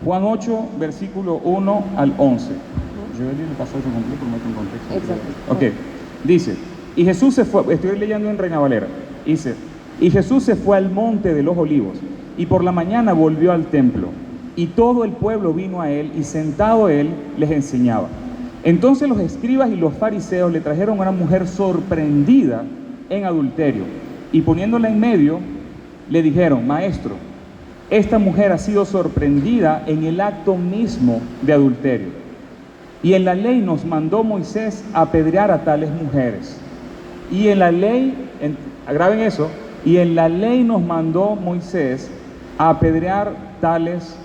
Juan 8, versículo 1 al 11. Yo leí el pasaje completo, pero no tengo contexto. Exacto. Ok, dice, y Jesús se fue, estoy leyendo en Reina Valera, dice, y Jesús se fue al monte de los olivos, y por la mañana volvió al templo, y todo el pueblo vino a él, y sentado él les enseñaba. Entonces los escribas y los fariseos le trajeron a una mujer sorprendida en adulterio, y poniéndola en medio, le dijeron, maestro, esta mujer ha sido sorprendida en el acto mismo de adulterio. Y en la ley nos mandó Moisés apedrear a tales mujeres. Y en la ley, graben eso, y en la ley nos mandó Moisés a apedrear tales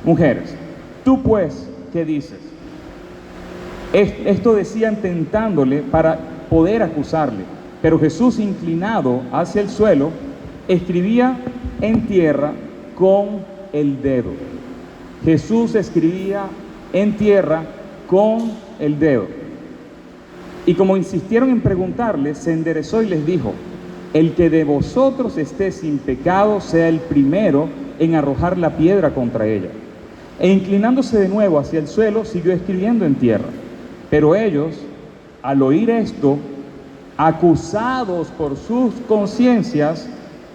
mujeres. Tú pues, ¿qué dices? Esto decían tentándole para poder acusarle. Pero Jesús, inclinado hacia el suelo, escribía en tierra con el dedo. Jesús escribía en tierra con el dedo. Y como insistieron en preguntarle, se enderezó y les dijo, el que de vosotros esté sin pecado sea el primero en arrojar la piedra contra ella. E inclinándose de nuevo hacia el suelo, siguió escribiendo en tierra. Pero ellos, al oír esto, acusados por sus conciencias,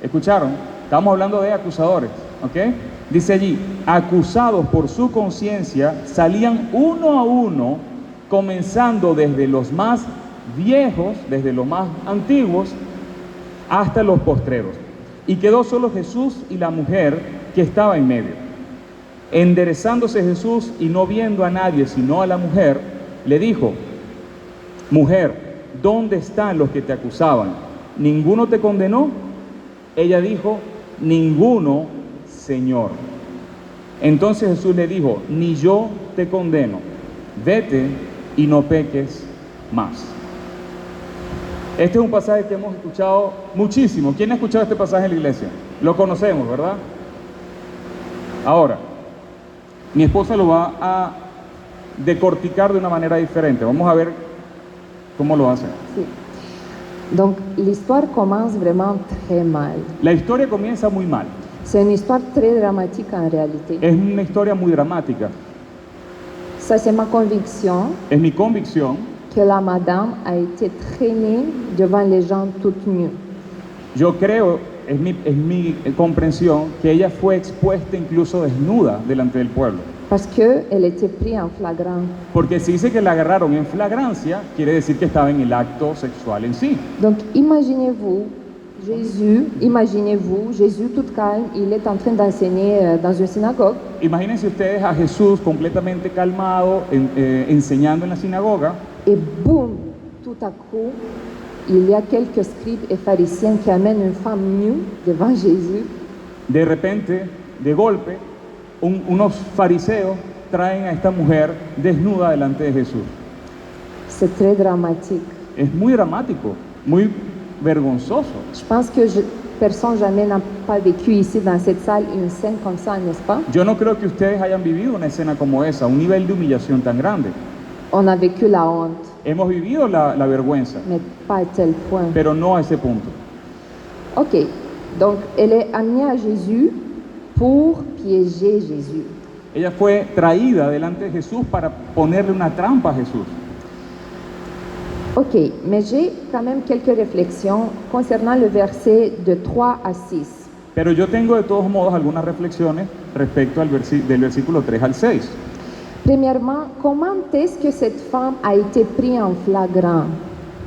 ¿escucharon? Estamos hablando de acusadores, ¿ok? Dice allí, acusados por su conciencia, salían uno a uno, comenzando desde los más viejos, desde los más antiguos, hasta los postreros. Y quedó solo Jesús y la mujer que estaba en medio. Enderezándose Jesús y no viendo a nadie sino a la mujer, le dijo, mujer, ¿dónde están los que te acusaban? ¿Ninguno te condenó? Ella dijo, ninguno, Señor. Entonces Jesús le dijo, ni yo te condeno, vete y no peques más. Este es un pasaje que hemos escuchado muchísimo. ¿Quién ha escuchado este pasaje en la iglesia? Lo conocemos, ¿verdad? Ahora, mi esposa lo va a decorticar de una manera diferente. Vamos a ver cómo lo hace. Sí. Donc, l'histoire commence vraiment très mal. La historia comienza muy mal. C'est une histoire très dramatique en réalité. Es una historia muy dramática. Ça, c'est ma conviction Es mi convicción que la madame a été traînée devant les gens toute nue. Yo creo, es mi comprensión, que ella fue expuesta incluso desnuda delante del pueblo. Parce qu'elle était prise en flagrant. Porque si dice que la agarraron en flagrancia, quiere decir que estaba en el acto sexual en sí. Donc imaginez-vous Jésus tout calme, il est en train d'enseigner dans une synagogue. Imagínense ustedes a Jesús completamente calmado, enseñando en la sinagoga. Et boum, tout à coup, il y a quelques scribes et pharisiens qui amènent une femme nue devant Jésus. De repente, de golpe, unos fariseos traen a esta mujer desnuda delante de Jesús. C'est très dramatique. Es muy dramático, muy vergonzoso. Je pense que personne jamais n'a pas vécu ici dans cette salle une scène comme ça, n'est-ce pas? Yo no creo que ustedes hayan vivido una escena como esa, un nivel de humillación tan grande. On a vécu la honte, Hemos vivido la vergüenza, mais pas à tel point. pero no a ese punto. Ok, donc elle est amenée à Jésus pour piéger Jésus. Ella fue traída delante de Jesús para ponerle una trampa a Jesús. Ok, mais j'ai quand même quelques réflexions concernant le verset de 3 à 6. Pero yo tengo de todos modos algunas reflexiones respecto del versículo 3 al 6. Premièrement, comment est-ce que cette femme a été prise en flagrant?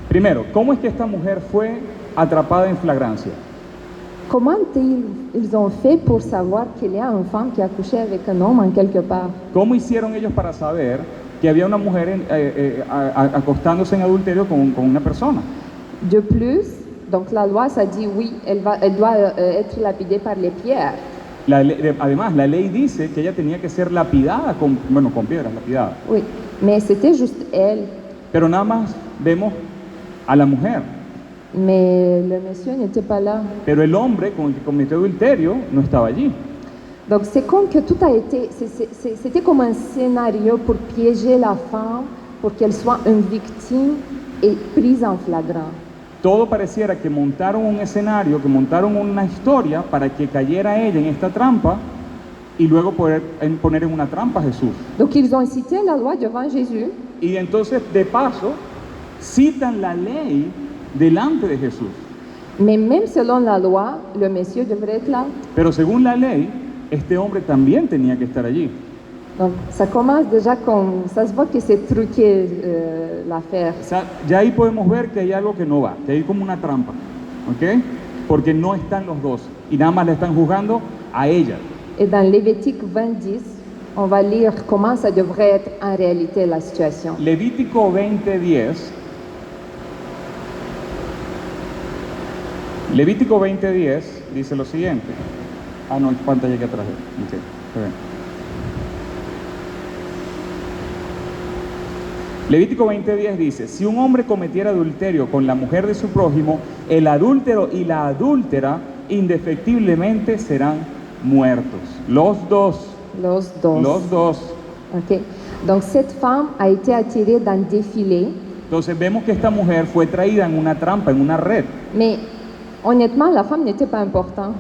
Primero, ¿cómo es que esta mujer fue atrapada en flagrancia? Comment ils ont fait pour savoir qu'il y a une femme qui a couché avec un homme en quelque part? ¿Cómo hicieron ellos para saber que había una mujer acostándose en adulterio con una persona? De plus, donc la loi ça dit oui, elle doit être lapidée par les pierres. Además, la ley dice que ella tenía que ser lapidada con piedras, lapidada. Oui, mais c'était juste elle. Pero nada más vemos a la mujer. Mais le monsieur n'était pas là. Pero el hombre con el que cometió adulterio no estaba allí. Donc c'est comme que tout a été, c'était comme un scénario pour piéger la femme, pour qu'elle soit une victime et prise en flagrant. Todo pareciera que montaron un escenario, que montaron una historia para que cayera ella en esta trampa y luego poner en una trampa a Jesús. Donc ils ont cité la loi devant Jésus, Y entonces, de paso, citan la ley delante de Jesús. mais même selon la loi, le monsieur devrait être là. Pero según la ley, este hombre también tenía que estar allí. Donc ça commence déjà comme, ça se voit que c'est truqué l'affaire. O sea, ya ahí podemos ver que hay algo que no va, que hay como una trampa, ¿ok? Porque no están los dos y nada más le están juzgando a ella. Et dans Lévitique 20:10, on va lire comment ça devrait être en réalité la situation. Levítico 20:10. Levítico 20:10 dice lo siguiente. Ah, no, pantalla que atrás. Okay, está bien. Levítico 20:10 dice: si un hombre cometiera adulterio con la mujer de su prójimo, el adúltero y la adúltera indefectiblemente serán muertos. Los dos. Los dos. Los dos. Ok. Donc cette femme a été attirée dans le défilé, Entonces vemos que esta mujer fue traída en una trampa, en una red. mais honnêtement, la femme n'était pas importante.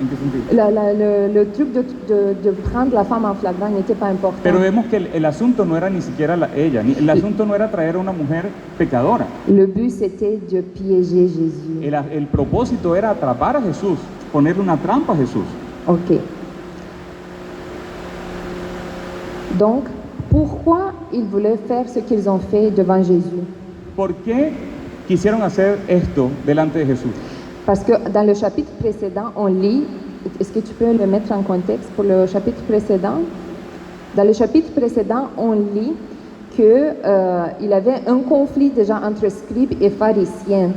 ¿En qué sentido? Le truc de prendre la femme en flagrant n'était pas important. Pero vemos que el asunto no era ni siquiera ella, el asunto no era traer a una mujer pecadora. Le but, c'était de piéger Jésus. El propósito era atrapar a Jesús, ponerle una trampa a Jesús. Ok. Donc, pourquoi ils voulaient faire ce qu'ils ont fait devant Jésus? ¿Por qué quisieron hacer esto delante de Jesús? Parce que dans le chapitre précédent, on lit, est-ce que tu peux le mettre en contexte pour le chapitre précédent? Dans le chapitre précédent, on lit qu'il avait un conflit déjà entre scribes et pharisiens.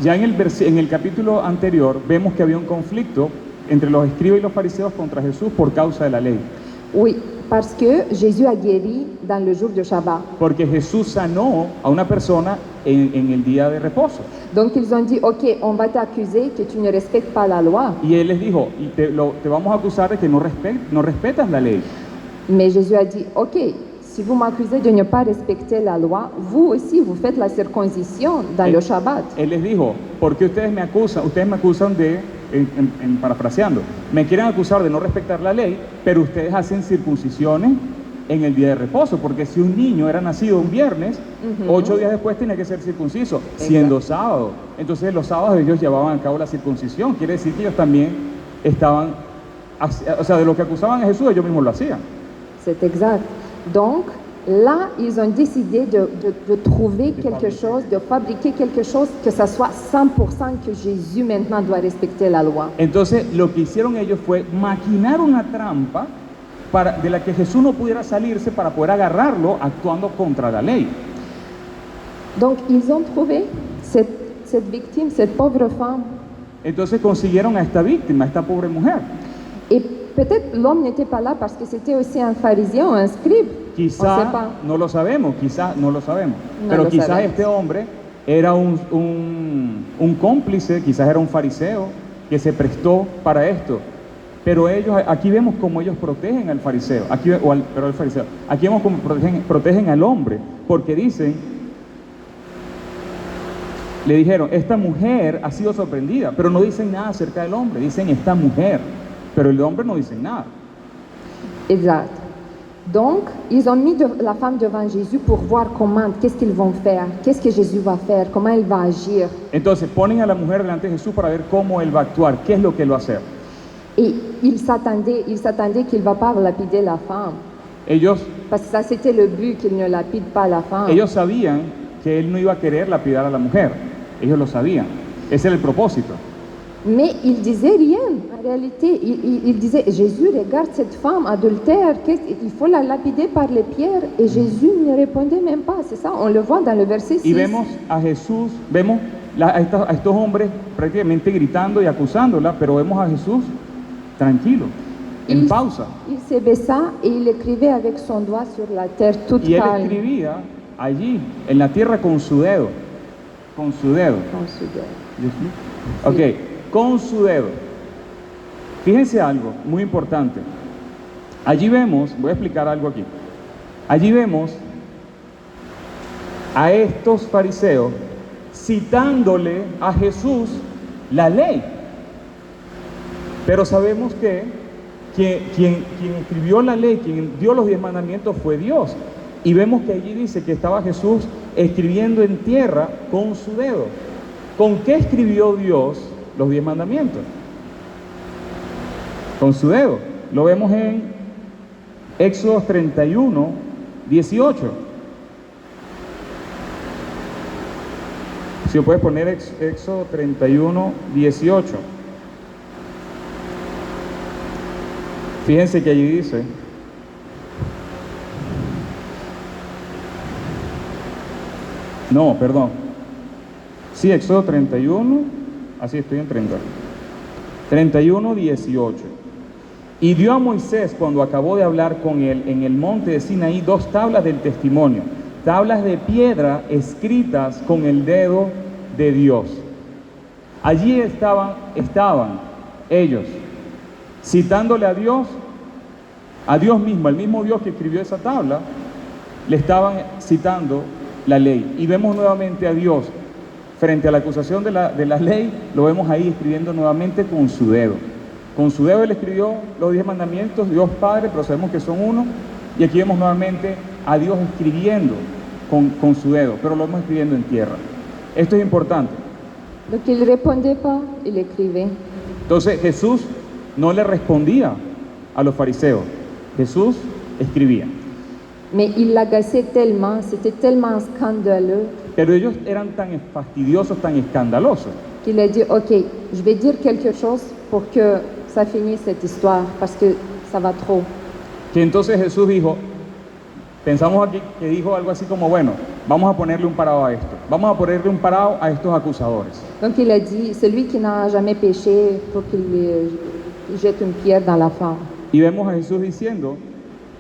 Ya en el capítulo anterior vemos que había un conflicto entre los escribas y los fariseos contra Jesús por causa de la ley. Oui, parce que Jésus a guéri dans le jour de Shabbat. Porque Jesús sanó a una persona en el día de reposo. Donc ils ont dit, ok, on va t'accuser que tu ne respectes pas la loi. Y él les dijo, te vamos a acusar de que no respetas la ley. Mais Jésus a dit, ok, si vous m'accusez de ne pas respecter la loi, vous aussi, vous faites la circoncision dans le Shabbat. Él les dijo, ¿por qué ustedes me acusan de, parafraseando, me quieren acusar de no respetar la ley, pero ustedes hacen circuncisiones en el día de reposo? Porque si un niño era nacido un viernes, 8 días después tenía que ser circunciso, siendo sábado. Entonces los sábados ellos llevaban a cabo la circuncisión. Quiere decir que ellos también estaban, o sea, de lo que acusaban a Jesús, ellos mismos lo hacían. C'est exact. Donc, là, ils ont décidé de trouver quelque chose, de fabriquer quelque chose que ça soit 100% que Jésus maintenant doit respecter la loi. Entonces, lo que hicieron ellos fue maquinar una trampa de la que Jesús no pudiera salirse para poder agarrarlo actuando contra la ley. Donc, ils ont trouvé cette victime, cette pauvre femme. Entonces consiguieron a esta víctima, a esta pobre mujer. Et peut-être l'homme n'était pas là parce que c'était aussi un pharisien o un scribe. Quizá no lo sabemos, pero quizás este hombre era un cómplice, quizás era un fariseo que se prestó para esto. Pero ellos, aquí vemos cómo ellos protegen al fariseo, aquí vemos cómo protegen al hombre, porque dicen, le dijeron, esta mujer ha sido sorprendida, pero no dicen nada acerca del hombre, dicen esta mujer, pero el hombre no dice nada. Exact. Donc, ils ont mis la femme devant Jésus pour voir comment, qu'est-ce qu'ils vont faire, qu'est-ce que Jésus va faire, comment il va agir. Entonces ponen a la mujer delante de Jesús para ver cómo él va a actuar, qué es lo que él va a hacer. Et ils s'attendaient qu'il ne va pas lapider la femme. Ellos, parce que ça c'était le but, qu'il ne lapide pas la femme. Ellos sabían que él no iba a querer lapidar a la mujer. Ellos lo sabían. Ese era el propósito. Mais il disait rien. En réalité, il disait, Jésus, regarde cette femme adultère, il faut la lapider par les pierres. Et Jésus ne répondait même pas. C'est ça, on le voit dans le verset 6. Y vemos a Jesús, vemos a estos hombres prácticamente gritando y acusándola, pero vemos a Jesús tranquilo, en pausa. Il se baissa et il écrivait avec son doigt sur la terre toute calme. Y él escribía allí, en la tierra, con su dedo. Con su dedo. Con su dedo. Ok, con su dedo. Fíjense algo muy importante. Allí vemos, voy a explicar algo aquí. Allí vemos a estos fariseos citándole a Jesús la ley. Pero sabemos que quien escribió la ley, quien dio los 10 mandamientos fue Dios. Y vemos que allí dice que estaba Jesús escribiendo en tierra con su dedo. ¿Con qué escribió Dios los 10 mandamientos? Con su dedo. Lo vemos en Éxodo 31, 18. Si lo puedes poner, Éxodo 31, 18. Fíjense que allí dice: no, perdón. Sí, Éxodo 31, así estoy en 30. 31, 18. Y dio a Moisés, cuando acabó de hablar con él en el monte de Sinaí, 2 tablas del testimonio, tablas de piedra escritas con el dedo de Dios. Allí estaban ellos, citándole a Dios mismo, al mismo Dios que escribió esa tabla, le estaban citando la ley. Y vemos nuevamente a Dios frente a la acusación de la ley, lo vemos ahí escribiendo nuevamente con su dedo. Con su dedo él escribió los 10 mandamientos, Dios Padre, pero sabemos que son uno, y aquí vemos nuevamente a Dios escribiendo con su dedo, pero lo vemos escribiendo en tierra. Esto es importante. Donc il répondait pas, il écrivait. Entonces Jesús no le respondía a los fariseos, Jesús escribía. Mais il l'agaçait tellement, c'était tellement scandaleux Pero ellos eran tan fastidiosos, tan escandalosos, qu'il a dit, ok, je vais dire quelque chose pour que ça finisse cette histoire, parce que ça va trop. que entonces Jesús dijo, pensamos aquí que dijo algo así como, bueno, vamos a ponerle un parado a esto, vamos a ponerle un parado a estos acusadores. Donc il a dit, celui qui n'a jamais péché, faut qu'il jette une pierre dans la flamme. Y vemos a Jesús diciendo,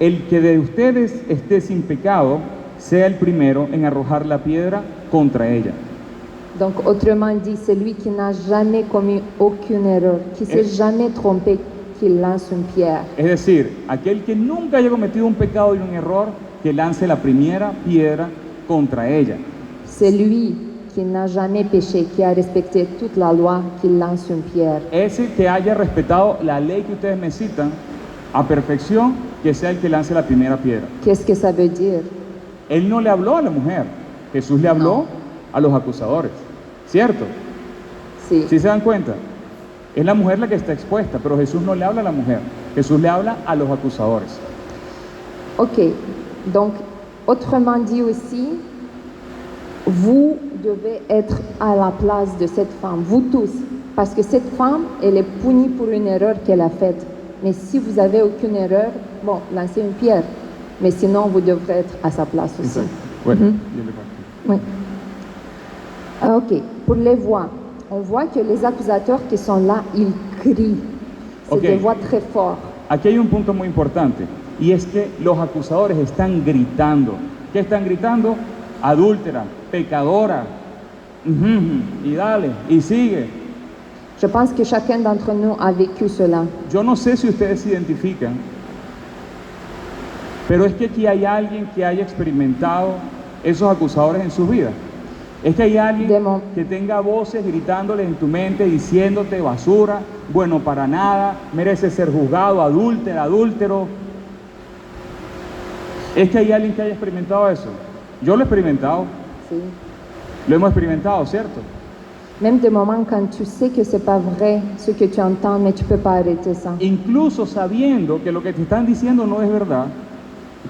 el que de ustedes esté sin pecado, sea el primero en arrojar la piedra contra ella. Donc autrement dit, celui qui n'a jamais commis aucune erreur, qui s'est jamais trompé, qu'il lance une pierre. Es decir, aquel que nunca haya cometido un pecado y un error, que lance la primera piedra contra ella. Celui qui n'a jamais péché, qui a respecté toute la loi, qu'il lance une pierre. Ese que haya respetado la ley que ustedes me citan a perfección, que sea el que lance la primera piedra. Qu'est-ce que ça veut dire? Él no le habló a la mujer, Jesús le habló a los acusadores, ¿cierto? Sí. ¿Sí se dan cuenta? Es la mujer la que está expuesta, pero Jesús no le habla a la mujer, Jesús le habla a los acusadores. Ok, donc autrement dit aussi, vous devez être à la place de cette femme, vous tous, parce que cette femme, elle est punie pour une erreur qu'elle a faite. Mais si vous avez aucune erreur, bon, lancez une pierre. Mais sinon, vous devrez être à sa place aussi. Bueno, Oui. Ok, pour les voix, on voit que les accusateurs qui sont là, ils crient. C'est Ok. des voix très fortes. Aquí hay un punto muy importante, y es que los acusadores están gritando. ¿Qué están gritando? Adúltera, pecadora, y dale, y sigue. Je pense que chacun d'entre nous a vécu cela. Yo no sé si ustedes se identifican, pero es que aquí hay alguien que haya experimentado esos acusadores en su vida. Es que hay alguien Demo. que tenga voces gritándole en tu mente, diciéndote basura, bueno para nada, merece ser juzgado, adúltera, adúltero. Es que hay alguien que haya experimentado eso. Yo lo he experimentado, Sí. lo hemos experimentado, ¿cierto? Même des moments quand tu sais que c'est pas vrai ce que tu entends, mais tu peux pas arrêter ça. Incluso sabiendo que lo que te están diciendo no es verdad,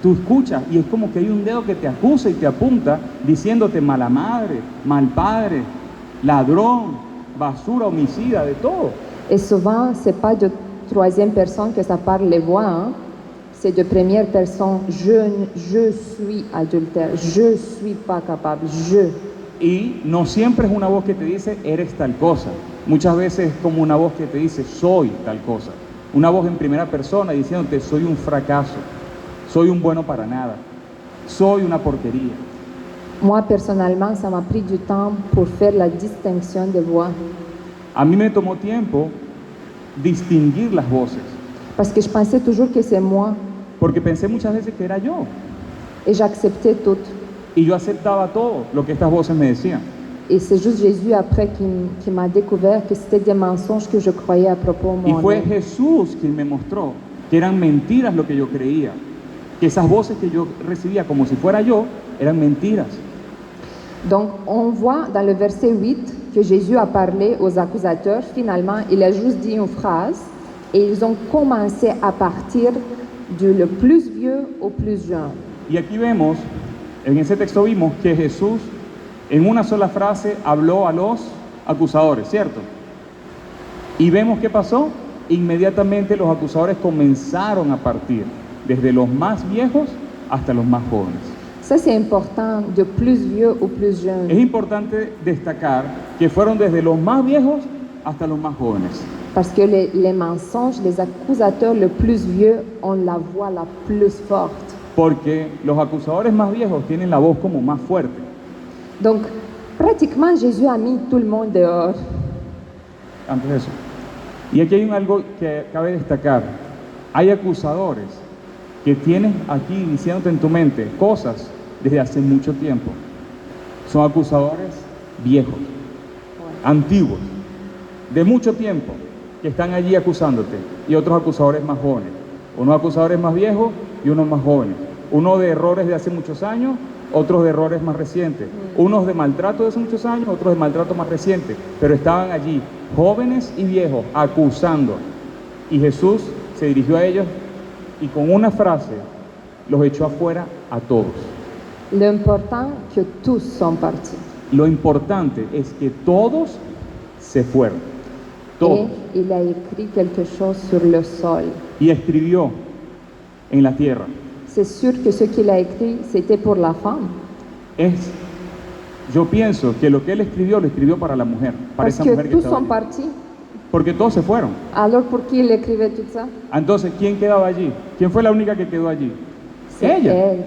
tú escuchas y es como que hay un dedo que te acusa y te apunta diciéndote mala madre, mal padre, ladrón, basura, homicida, de todo. Et souvent, c'est pas de troisième personne que ça parle les voix, hein? C'est de première personne. Je suis adultère, je suis pas capable, je. Y no siempre es una voz que te dice eres tal cosa. Muchas veces es como una voz que te dice soy tal cosa. Una voz en primera persona diciéndote soy un fracaso, soy un bueno para nada, soy una porquería. Moi, personnellement, ça m'a pris du temps pour faire la distinction des voix. A mí me tomó tiempo distinguir las voces, Parce que je pensais toujours que c'est moi porque pensé muchas veces que era yo. et j'acceptais tout. Y yo aceptaba todo lo que estas voces me decían. Et c'est juste Jésus après qui m'a découvert que c'était des mensonges que je croyais à propos de Y moi. fue Jesús quien me mostró que eran mentiras lo que yo creía, que esas voces que yo recibía como si fuera yo, eran mentiras. Donc, on voit dans le verset 8 que Jésus a parlé aux accusateurs. Finalement, il a juste dit une phrase et ils ont commencé à partir du le plus vieux au plus jeune. Y aquí vemos, en ese texto vimos que Jesús en una sola frase habló a los acusadores, ¿cierto? Y vemos qué pasó. Inmediatamente los acusadores comenzaron a partir, desde los más viejos hasta los más jóvenes. Ça, c'est important, de plus vieux au plus Es jeune. importante destacar que fueron desde los más viejos hasta los más jóvenes. Parce que les mensonges, les accusateurs le plus vieux ont la voix la plus forte. Porque los acusadores más viejos tienen la voz como más fuerte. Donc, pratiquement, Jésus a mis tout le monde dehors. Antes de eso. Y aquí hay algo que cabe destacar. Hay acusadores que tienes aquí diciéndote en tu mente cosas desde hace mucho tiempo. Son acusadores viejos, antiguos, de mucho tiempo, que están allí acusándote. Y otros acusadores más jóvenes. Unos acusadores más viejos y unos más jóvenes. Uno de errores de hace muchos años, otros de errores más recientes. Unos de maltrato de hace muchos años, otros de maltrato más reciente. Pero estaban allí, jóvenes y viejos, acusando. Y Jesús se dirigió a ellos y con una frase los echó afuera a todos. L'important, que tous sont partis. Lo importante es que todos se fueron. Todos. Et il a écrit quelque chose sur le sol. Y escribió en la tierra. C'est sûr que ce qu'il a écrit, c'était pour la femme. Yo pienso que lo que él escribió, lo escribió para la mujer, para Parce esa mujer que que tous estaba sont allí. partis. Porque todos se fueron. Alors, pour qui il écrivait tout ça? Entonces, ¿quién quedaba allí? ¿Quién fue la única que quedó allí? C'est Ella. elle.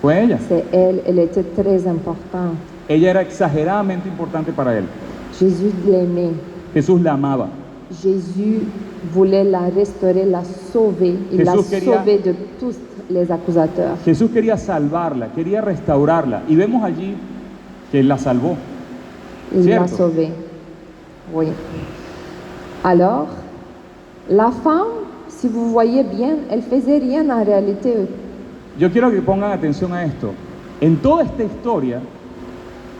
Fue ella. C'est elle. Elle était très importante. Ella era exageradamente importante para él. Jésus l'aimait. Jesús la amaba. Jésus voulait la restaurer, la sauver. Il l'a Jesús quería- sauvée de tous les accusateurs. Jesús quería salvarla, quería restaurarla. Y vemos allí que él la salvó. Il l'a Cierto. sauvée. Oui. Alors, la femme, si vous voyez bien, elle faisait rien en réalité. Yo quiero que pongan atención a esto. En toda esta historia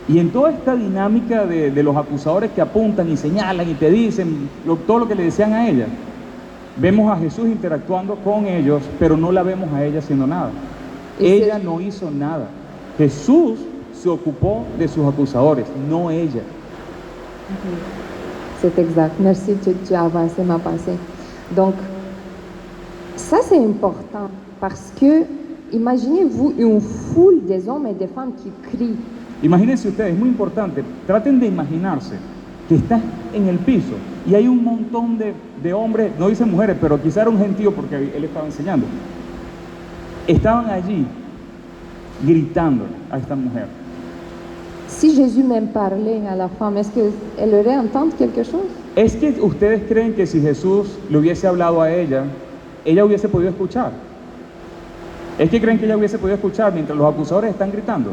y en toda esta dinámica de los acusadores que apuntan y señalan y te dicen todo lo que le decían a ella, vemos a Jesús interactuando con ellos, pero no la vemos a ella haciendo nada. Y Ella se- no hizo nada. Jesús se ocupó de sus acusadores, no ella. C'est exact. Merci, tu as avancé ma pensée. Donc, ça c'est important parce que imaginez-vous une foule des hommes et des femmes qui crient. Imagínense ustedes, es muy importante, traten de imaginarse que estás en el piso y hay un montón de hombres, no dicen mujeres, pero quizá era un gentío porque él estaba enseñando. Estaban allí gritando a esta mujer. Si Jésus même parlait à la femme, est-ce qu'elle aurait entendu quelque chose? ¿Es que ustedes creen que si Jesús le hubiese hablado a ella, ella hubiese podido escuchar? ¿Es que creen que ella hubiese podido escuchar mientras los acusadores están gritando?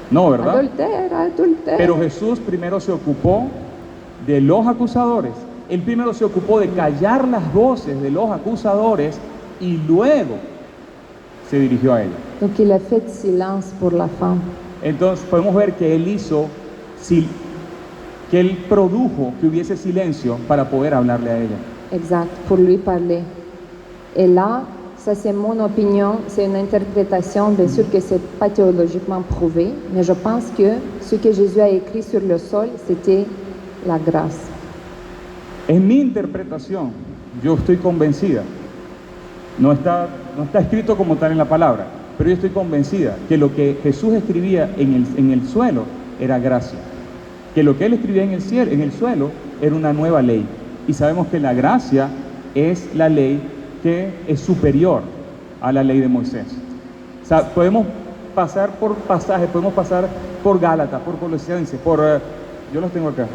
No, ¿verdad? Adultère, adultère. Pero Jesús primero se ocupó de los acusadores. Él primero se ocupó de callar las voces de los acusadores y luego se dirigió a ella. Donc il a fait silence pour la femme. Entonces podemos ver que él hizo, que él produjo que hubiese silencio para poder hablarle a ella. Exact, pour lui parler. Et là, ça c'est mon opinion, c'est une interprétation, bien sûr que c'est pas théologiquement prouvé, mais je pense que ce que Jésus a écrit sur le sol, c'était la grâce. En mi interpretación, yo estoy convencida, no está escrito como tal en la palabra, pero yo estoy convencida que lo que Jesús escribía en el suelo era gracia, que lo que él escribía en el suelo era una nueva ley, y sabemos que la gracia es la ley que es superior a la ley de Moisés. O sea, podemos pasar por pasajes, podemos pasar por Gálatas, por Colosenses, yo los tengo acá,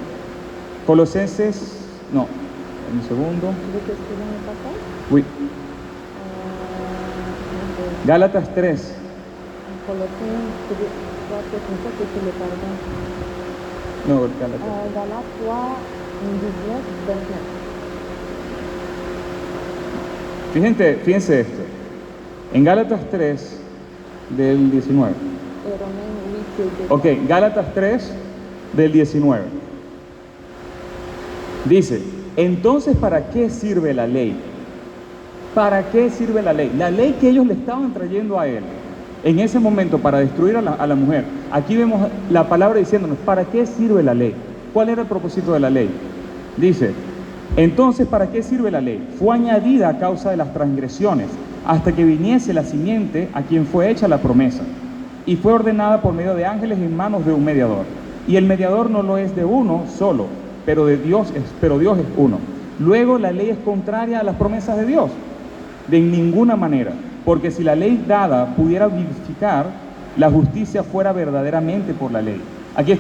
Colosenses, no, un segundo, uy, Gálatas 3, no, Gálatas. Fíjense esto. En Gálatas 3, del 19. Ok, Gálatas 3, del 19. Dice, entonces, ¿para qué sirve la ley? ¿Para qué sirve la ley? La ley que ellos le estaban trayendo a él en ese momento para destruir a la mujer. Aquí vemos la palabra diciéndonos, ¿para qué sirve la ley? ¿Cuál era el propósito de la ley? Dice, entonces, ¿para qué sirve la ley? Fue añadida a causa de las transgresiones, hasta que viniese la simiente a quien fue hecha la promesa, y fue ordenada por medio de ángeles en manos de un mediador. Y el mediador no lo es de uno solo, pero Dios es uno. Luego, la ley es contraria a las promesas de Dios, de ninguna manera, porque si la ley dada pudiera vivificar, la justicia fuera verdaderamente por la ley. Aquí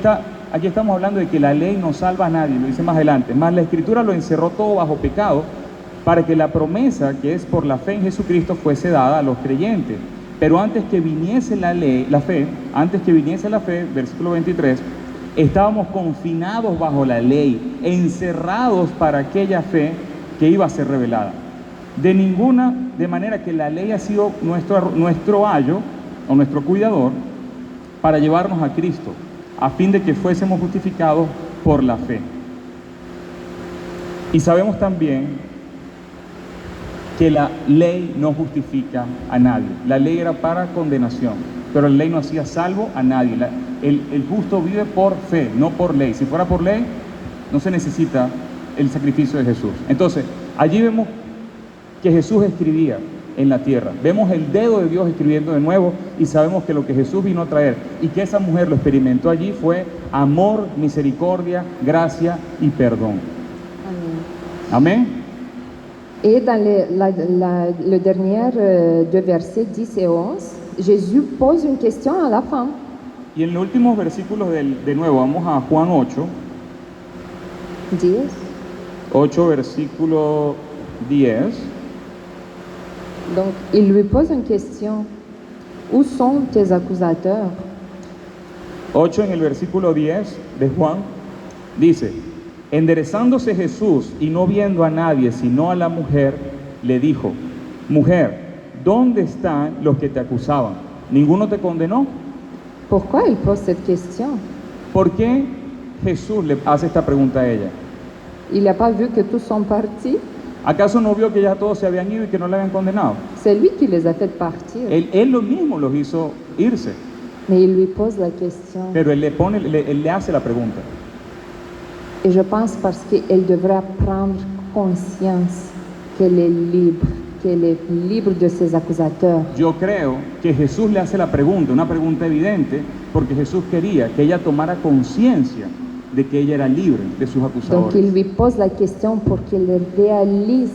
estamos hablando de que la ley no salva a nadie, lo dice más adelante, más la Escritura lo encerró todo bajo pecado, para que la promesa, que es por la fe en Jesucristo, fuese dada a los creyentes. Pero antes que viniese la fe, versículo 23, estábamos confinados bajo la ley, encerrados para aquella fe que iba a ser revelada. De manera que la ley ha sido nuestro ayo, o nuestro cuidador, para llevarnos a Cristo, a fin de que fuésemos justificados por la fe. Y sabemos también que la ley no justifica a nadie. La ley era para condenación, pero la ley no hacía salvo a nadie. El justo vive por fe, no por ley. Si fuera por ley, no se necesita el sacrificio de Jesús. Entonces, allí vemos que Jesús escribía en la tierra. Vemos el dedo de Dios escribiendo de nuevo y sabemos que lo que Jesús vino a traer y que esa mujer lo experimentó allí fue amor, misericordia, gracia y perdón. Amén. Et dans le dernier deux versets 10 et 11, Jésus pose une question à la femme. Y en los últimos versículos de nuevo, vamos a Juan 8. 10. 8, versículo 10. Donc, il lui pose une question. Où sont tes accusateurs? 8 en el versículo 10 de Juan, dice, enderezándose Jesús y no viendo a nadie sino a la mujer, le dijo, mujer, ¿dónde están los que te acusaban? ¿Ninguno te condenó? Pourquoi il pose cette question? ¿Por qué Jesús le hace esta pregunta a ella? Il n'a pas vu que tous sont partis? ¿Acaso no vio que ya todos se habían ido y que no le habían condenado? C'est lui qui les a fait partir. Él lo mismo los hizo irse, Mais il lui pose la question. pero él le hace la pregunta. Et je pense parce qu'elle devrait prendre conscience qu'elle est libre de ses accusateurs. Yo creo que Jesús le hace la pregunta, una pregunta evidente, porque Jesús quería que ella tomara conciencia de que ella era libre de sus Donc acusadores. il lui pose la question pour qu'elle réalise,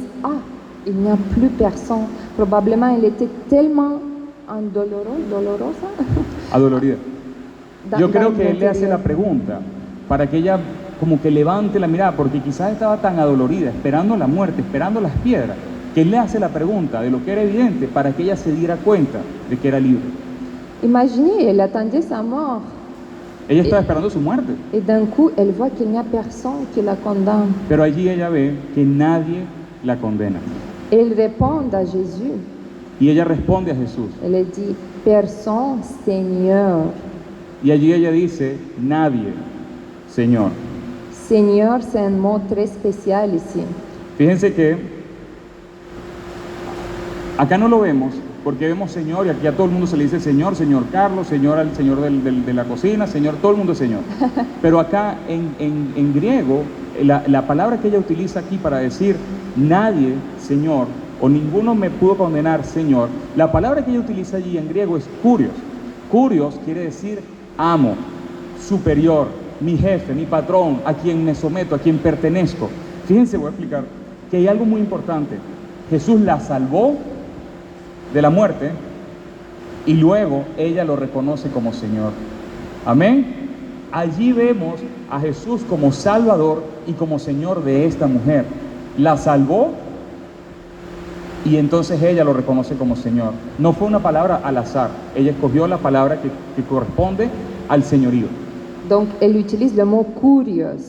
il n'y a plus personne. Probablement elle était tellement dolorosa. Adolorida. Yo creo que él le hace l'intérieur. la pregunta para que ella como que levante la mirada, porque quizás estaba tan adolorida, esperando la muerte, esperando las piedras, que él le hace la pregunta de lo que era evidente para que ella se diera cuenta de que era libre. Imaginez, elle attendait sa mort. Ella estaba esperando su muerte, Et d'un coup, elle voit qu'il n'y a personne qui la condamne. pero allí ella ve que nadie la condena. Elle répond à Jésus. Y ella responde a Jesús. Elle dit, personne, Seigneur. Y allí ella dice, nadie, Señor. Seigneur, c'est un mot très spécial ici. Fíjense que acá no lo vemos, porque vemos Señor y aquí a todo el mundo se le dice Señor, Señor Carlos, Señor al Señor de la cocina, Señor, todo el mundo es Señor. Pero acá en griego, la palabra que ella utiliza aquí para decir nadie, Señor, o ninguno me pudo condenar, Señor, la palabra que ella utiliza allí en griego es kurios. Kurios quiere decir amo, superior, mi jefe, mi patrón, a quien me someto, a quien pertenezco. Fíjense, voy a explicar que hay algo muy importante. Jesús la salvó de la muerte y luego ella lo reconoce como Señor. Amén. Allí vemos a Jesús como Salvador y como Señor de esta mujer. La salvó y entonces ella lo reconoce como Señor. No fue una palabra al azar. Ella escogió la palabra que corresponde al señorío. Donc, elle utilise le mot kurios.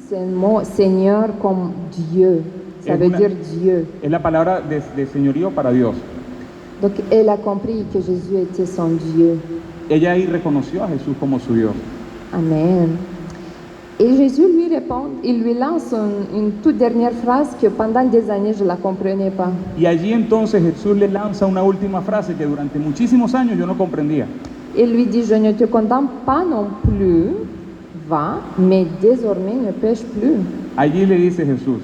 C'est un mot Seigneur comme Dieu. Ça veut dire Dieu. es la palabra de señorío para Dios. Donc elle a compris que Jésus était son Dieu. Ella ahí reconoció a Jesús como su Dios. Amen. Et Jésus lui répond, il lui lance une toute dernière phrase que pendant des années je ne la comprenais pas. Y allí entonces Jesús le lanza una última frase que durante muchísimos años yo no comprendía. Il lui dit, je ne te condamne pas non plus, va, mais désormais ne pêche plus. Allí le dice Jesús,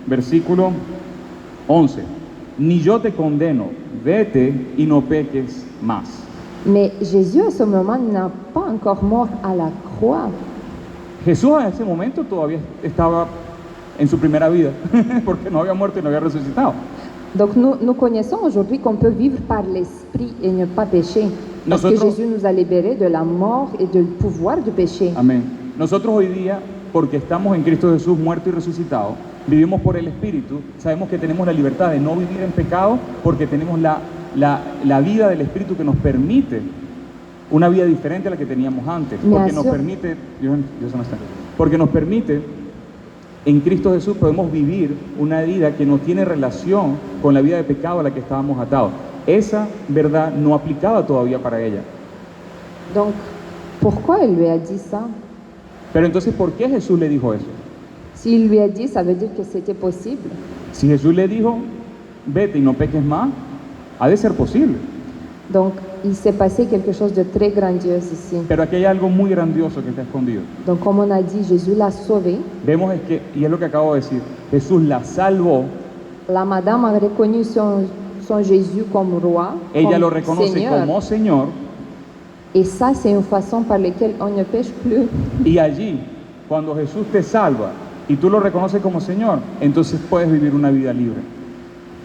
versículo 11, ni yo te condeno, vete y no peques más. Mais Jésus à ce moment n'a pas encore mort à la croix. Jesús en ese momento todavía estaba en su primera vida, porque no había muerto y no había resucitado. Donc nous connaissons aujourd'hui qu'on peut vivre par l'esprit et ne pas pécher. Parce que Jésus nous a libérés de la mort et du pouvoir du péché. Amén. Nosotros hoy día, porque estamos en Cristo Jesús muerto y resucitado, vivimos por el Espíritu, sabemos que tenemos la libertad de no vivir en pecado porque tenemos la vida del Espíritu que nos permite una vida diferente a la que teníamos antes, porque nos permite, porque nos permite, en Cristo Jesús podemos vivir una vida que no tiene relación con la vida de pecado a la que estábamos atados. Esa verdad no aplicaba todavía para ella. Donc, pourquoi il lui a dit ça? Pero entonces, ¿por qué Jesús le dijo eso? S'il lui a dit, ça veut dire que c'était possible. Si Jesús le dijo, vete y no peques más, ha de ser posible. Donc, il s'est passé quelque chose de très grandiose ici. Pero aquí hay algo muy grandioso que está escondido. Donc, comme on a dit, Jésus l'a sauvé. Vemos es que, y es lo que acabo de decir, Jesús la salvó. La madame a reconnu son Jésus comme roi, Ella comme lo reconoce Seigneur. como Señor. Et ça, c'est une façon par laquelle on ne pêche plus. Y allí, cuando Jesús te salva y tú lo reconoces como Señor, entonces puedes vivir una vida libre.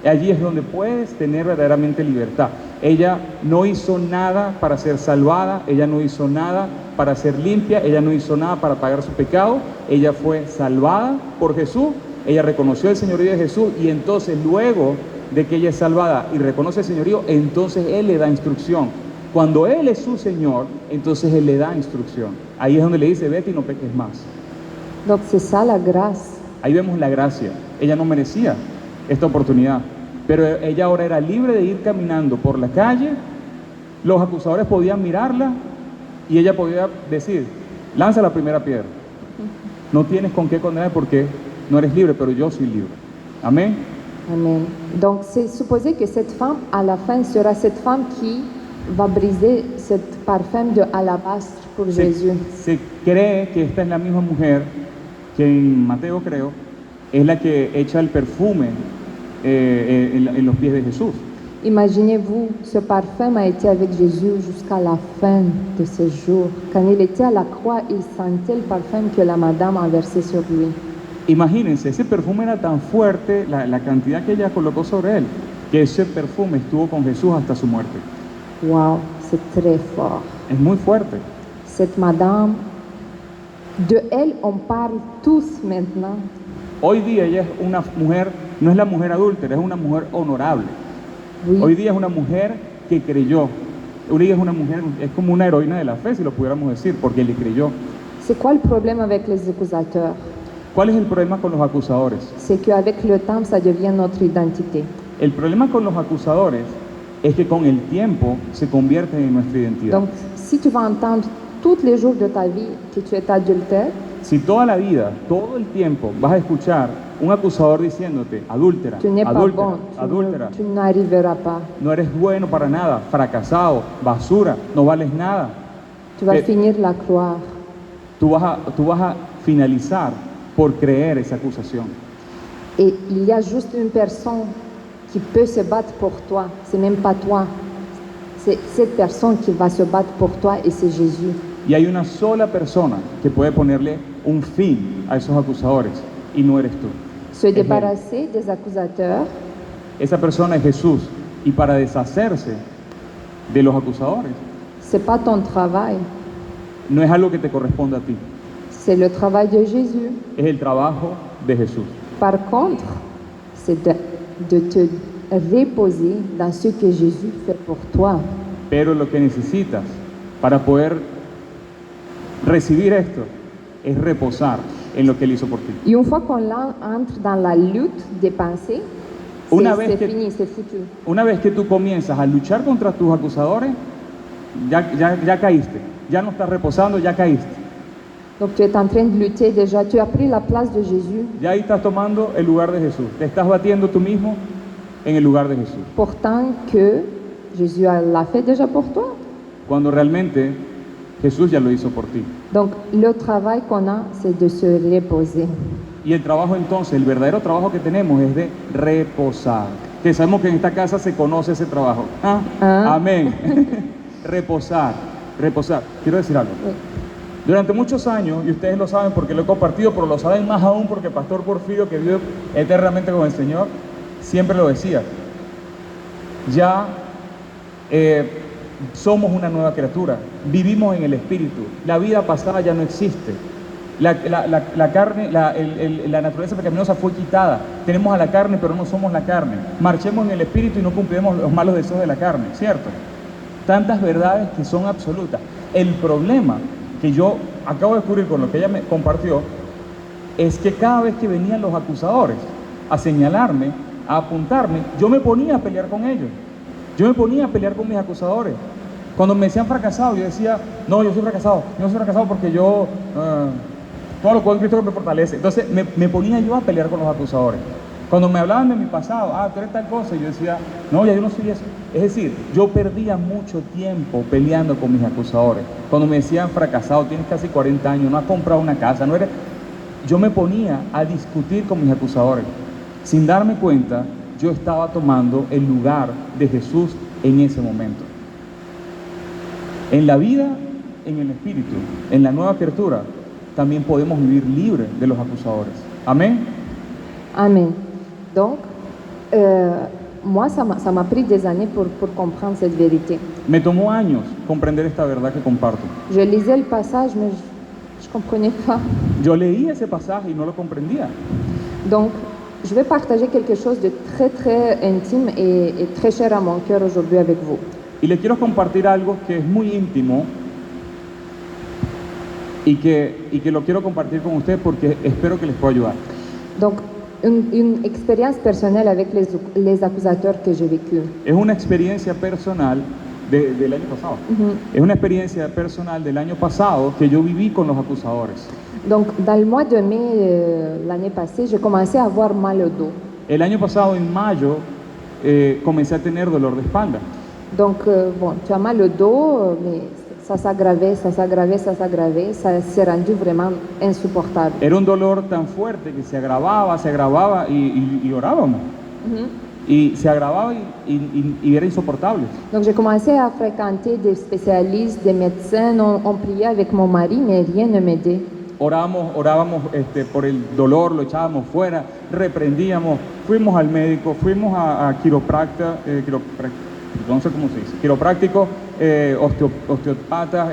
Allí es donde puedes tener verdaderamente libertad. Ella no hizo nada para ser salvada, ella no hizo nada para ser limpia, ella no hizo nada para pagar su pecado. Ella fue salvada por Jesús, ella reconoció el señorío de Jesús y entonces luego de que ella es salvada y reconoce el señorío, entonces Él le da instrucción. Cuando Él es su Señor, entonces Él le da instrucción. Ahí es donde le dice, vete y no peques más. Donc c'est ça la grâce. Ahí vemos la gracia. Ella no merecía esta oportunidad, pero ella ahora era libre de ir caminando por la calle. Los acusadores podían mirarla y ella podía decir, lanza la primera piedra. No tienes con qué condenar porque no eres libre, pero yo soy libre. Amén. Amen. Donc c'est supposé que cette femme, à la fin, sera cette femme qui va briser ce parfum de alabastre pour Jésus. Se cree que esta es la misma mujer que en Mateo, creo, es la que echa el perfume en los pies de Jesús. Imaginez-vous, ce parfum a été avec Jésus jusqu'à la fin de ses jours. Quand il était à la croix, il sentait le parfum que la madame a versé sur lui. Imagínense, ese perfume era tan fuerte, la cantidad que ella colocó sobre él, que ese perfume estuvo con Jesús hasta su muerte. Wow, c'est très fort. Es muy fuerte. Cette madame, de elle, on parle tous maintenant. Hoy día ella es una mujer, no es la mujer adúltera, es una mujer honorable. Oui. Hoy día es una mujer que creyó. Hoy día es una mujer, es como una heroína de la fe, si lo pudiéramos decir, porque le creyó. C'est quoi le problème avec les accusateurs? ¿Cuál es el problema con los acusadores? C'est qu'avec le temps, ça devient notre identité. El problema con los acusadores es que con el tiempo se convierten en nuestra identidad. Donc, si tu vas entendre tous les jours de ta vie que tu es adultère, Si toda la vida, todo el tiempo vas a escuchar un acusador diciéndote, adúltera, tu n'es pas adúltera, bon, adúltera, tu n'arriveras pas. no eres bueno para nada, fracasado, basura, no vales nada, Tu vas Eh, finir la croire. tú vas a finalizar por creer esa acusación. Et il y a juste une personne qui peut se battre pour toi. C'est même pas toi. C'est cette personne qui va se battre pour toi et c'est Jésus. Y hay una sola persona que puede ponerle un fin a esos acusadores y no eres tú. Se Es Él. débarrasser des accusateurs, Esa persona es Jesús. Y para deshacerse de los acusadores, c'est pas ton travail. no es algo que te corresponda a ti, C'est le travail de Jésus. es el trabajo de Jesús. Par contre, c'est de te reposer dans ce que Jésus fait pour toi. Pero lo que necesitas para poder recibir esto es reposar en lo que Él hizo por ti. Et une fois qu'on entre dans la lutte des pensées, Una vez c'est que- fini, c'est foutu. Una vez que tú comienzas a luchar contra tus acusadores, ya caíste, ya no estás reposando, ya caíste. Donc tu es en train de lutter déjà, tu as pris la place de Jésus. Ya ahí estás tomando el lugar de Jesús. Te estás batiendo tú mismo en el lugar de Jesús. Pourtant que Jésus l'a fait déjà pour toi. Cuando realmente Jesús ya lo hizo por ti. Donc le travail qu'on a, c'est de se reposer. Y el trabajo entonces, el verdadero trabajo que tenemos es de reposar. Que sabemos que en esta casa se conoce ese trabajo. ¿Ah? Ah. Amén. Reposar, reposar. Quiero decir algo. Oui. Durante muchos años, y ustedes lo saben porque lo he compartido, pero lo saben más aún porque Pastor Porfirio, que vive eternamente con el Señor, siempre lo decía. Ya somos una nueva criatura, vivimos en el Espíritu, la vida pasada ya no existe. La carne, la naturaleza pecaminosa fue quitada. Tenemos a la carne, pero no somos la carne. Marchemos en el Espíritu y no cumpliremos los malos deseos de la carne, ¿cierto? Tantas verdades que son absolutas. El problema que yo acabo de descubrir con lo que ella me compartió es que cada vez que venían los acusadores a señalarme, a apuntarme, yo me ponía a pelear con ellos. Yo me ponía a pelear con mis acusadores. Cuando me decían fracasado, yo decía, no, yo soy fracasado. Yo no soy fracasado porque yo, todo lo puedo en Cristo que me fortalece. Entonces me ponía yo a pelear con los acusadores. Cuando me hablaban de mi pasado, tú eres tal cosa, y yo decía, no, ya yo no soy eso. Es decir, yo perdía mucho tiempo peleando con mis acusadores. Cuando me decían fracasado, tienes casi 40 años, no has comprado una casa, no eres... Yo me ponía a discutir con mis acusadores. Sin darme cuenta, yo estaba tomando el lugar de Jesús en ese momento. En la vida, en el Espíritu, en la nueva criatura, también podemos vivir libres de los acusadores. Amén. Amen. Donc, moi, ça m'a pris des années pour comprendre cette vérité. Me tomó años comprender esta verdad que comparto. Je lisais le passage, mais je comprenais pas. Yo leía ese pasaje y no lo comprendía. Donc, je vais partager quelque chose de très, très intime et très cher à mon cœur aujourd'hui avec vous. Y les quiero compartir algo que es muy íntimo y que lo quiero compartir con ustedes porque espero que les pueda ayudar. Donc, une expérience personnelle avec les accusateurs que j'ai vécu. Es una experiencia personal del año pasado. Es una experiencia personal del año pasado que yo viví con los acusadores. Donc, dans le mois de mai l'année passée, j'ai commencé à avoir mal au dos. El año pasado, en mayo, comencé a tener dolor de espalda. Donc, bon, tu as mal au dos, mais ça s'aggravait, ça s'aggravait, ça s'aggravait, ça s'est rendu vraiment insupportable. Era un dolor tan fuerte que se agravaba y orábamos. Y se agravaba y era insoportable. Donc, j'ai commencé à fréquenter des spécialistes, des médecins, on priait avec mon mari, mais rien ne m'aidait. Orábamos por el dolor, lo echábamos fuera, reprendíamos, fuimos al médico, fuimos a quiropráctica, no sé cómo se dice, quiropráctico, osteópata,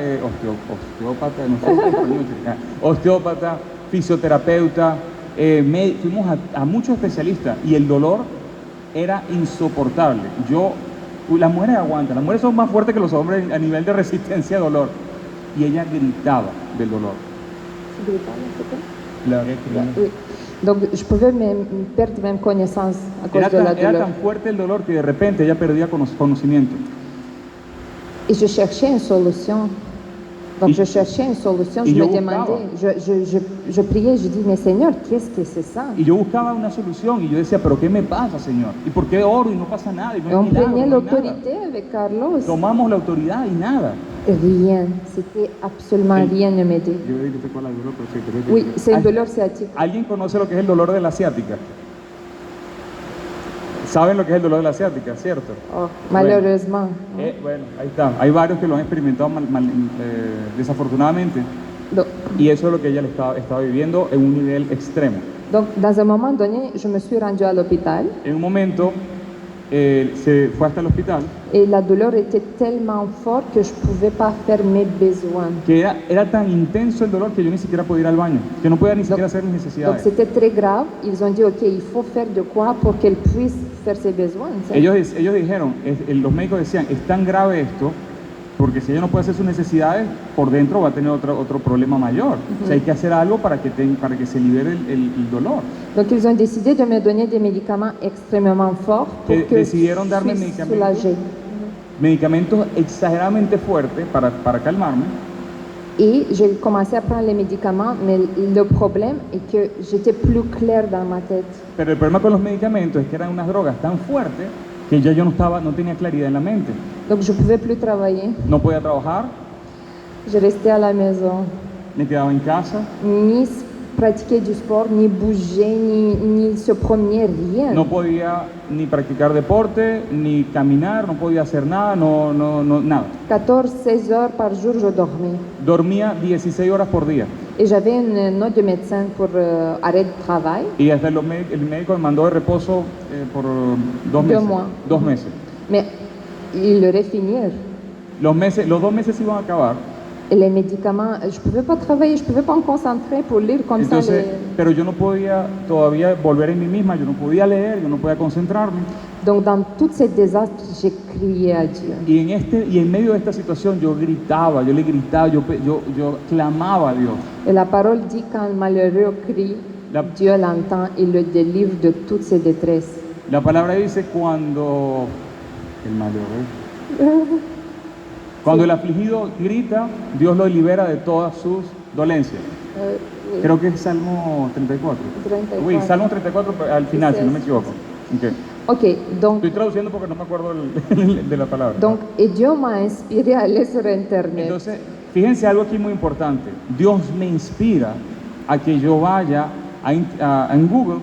osteópata, fisioterapeuta, fuimos a muchos especialistas y el dolor era insoportable. Las mujeres aguantan, las mujeres son más fuertes que los hombres a nivel de resistencia a dolor. Y ella gritaba del dolor. Oui. Donc, je pouvais perdre même connaissance à cause de la Era douleur. tan fuerte el dolor que de repente ella perdía conocimiento. Et je cherchais une solution. Donc, je cherchais une solution, je yo me demandais, je priais, je dis, mais Seigneur, qu'est-ce que c'est ça? Y yo buscaba una solución y yo decía, pero ¿qué me pasa, Señor? ¿Y por qué oro y no pasa nada? Y no Et hay on milagro, prenait no hay nada. l'autorité avec Carlos. Tomamos la autoridad y nada. Rien, c'était absolument rien ne m'aidait. Yo dije, ¿cuál es el dolor? Pero sí, pero es que- Oui, c'est une ¿Al- douleur sciatique. ¿Alguien conoce lo que es el dolor de la ciática? ¿Saben lo que es el dolor de la ciática, cierto? Oh, malheureusement. Bueno, ahí está. Hay varios que lo han experimentado desafortunadamente. Donc, Y eso es lo que ella estaba viviendo en un nivel extremo. donc, dans un moment donné, je me suis rendue à l'hôpital En un momento se fue hasta el hospital, et la douleur était tellement forte que je ne pouvais pas faire mes besoins. que era tan intenso el dolor que yo ni siquiera podía ir al baño, que no podía ni siquiera hacer mis Donc necesidades. c'était très grave. Ils ont dit, OK, il faut faire de quoi pour qu'elle puisse faire ses besoins. tu sais. Ellos dijeron, los médicos decían, es tan grave esto Porque si ella no puede hacer sus necesidades, por dentro va a tener otro problema mayor. O sea, hay que hacer algo para que se libere el dolor. Donc ils ont décidé de me donner des médicaments extrêmement forts pour que je Decidieron darme sois soulagée. medicamentos exageradamente fuertes para calmarme. Et j'ai commencé à prendre les médicaments, mais le problème est que j'étais plus claire dans ma tête. Pero el problema con los medicamentos es que eran unas drogas tan fuertes que ya yo no tenía claridad en la mente. Donc je ne pouvais plus travailler. No podía trabajar, Je restais à la maison, me quedaba en casa, ni pratiquer du sport, ni bouger, ni se promener, rien. no podía ni practicar deporte, ni caminar, no podía hacer nada, nada. 14, 16 heures par jour, je dormais. Dormía 16 horas por día. Et j'avais une note de médecin pour arrêt de travail. Y hasta el médico me mandó de reposo por 2 meses. 2 mois. 2 meses. Mais il aurait fini. Los 2 meses iban a acabar. Et les médicaments, je ne pouvais pas travailler, je ne pouvais pas me concentrer pour lire comme ça. Entonces, pero yo no podía todavía volver en mí misma, yo no podía leer, yo no podía concentrarme. Donc dans tout ce désastre, j'ai crié à Dieu. Y en medio de esta situación yo gritaba, yo le gritaba, yo clamaba a Dios. Et la parole dit quand le malheureux crie, Dieu l'entend et le délivre de toutes ses détresses. La palabra dice cuando el afligido grita, Dios lo libera de todas sus dolencias. Oui. Creo que es Salmo 34. 34. Oui, Salmo 34 al final, si no me equivoco. Okay. Ok, donc, Estoy traduciendo porque no me acuerdo de la palabra. donc, et Dieu m'a inspiré à aller sur Internet. Entonces, fíjense algo aquí muy importante. Dios me inspira a que yo vaya en Google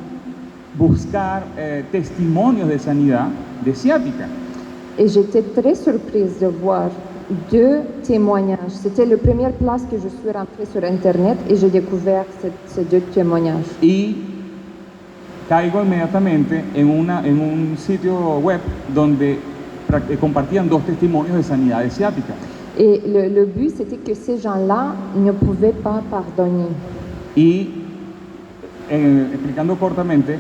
buscar testimonios de sanidad de ciática. Et j'étais très surprise de voir 2 témoignages. C'était la première place que je suis rentrée sur Internet et j'ai découvert ces 2 témoignages. Y caigo inmediatamente en un sitio web donde compartían 2 testimonios de sanidad de ciática. Et le but, c'était que ces gens-là ne pouvaient pas pardonner. Y explicando cortamente,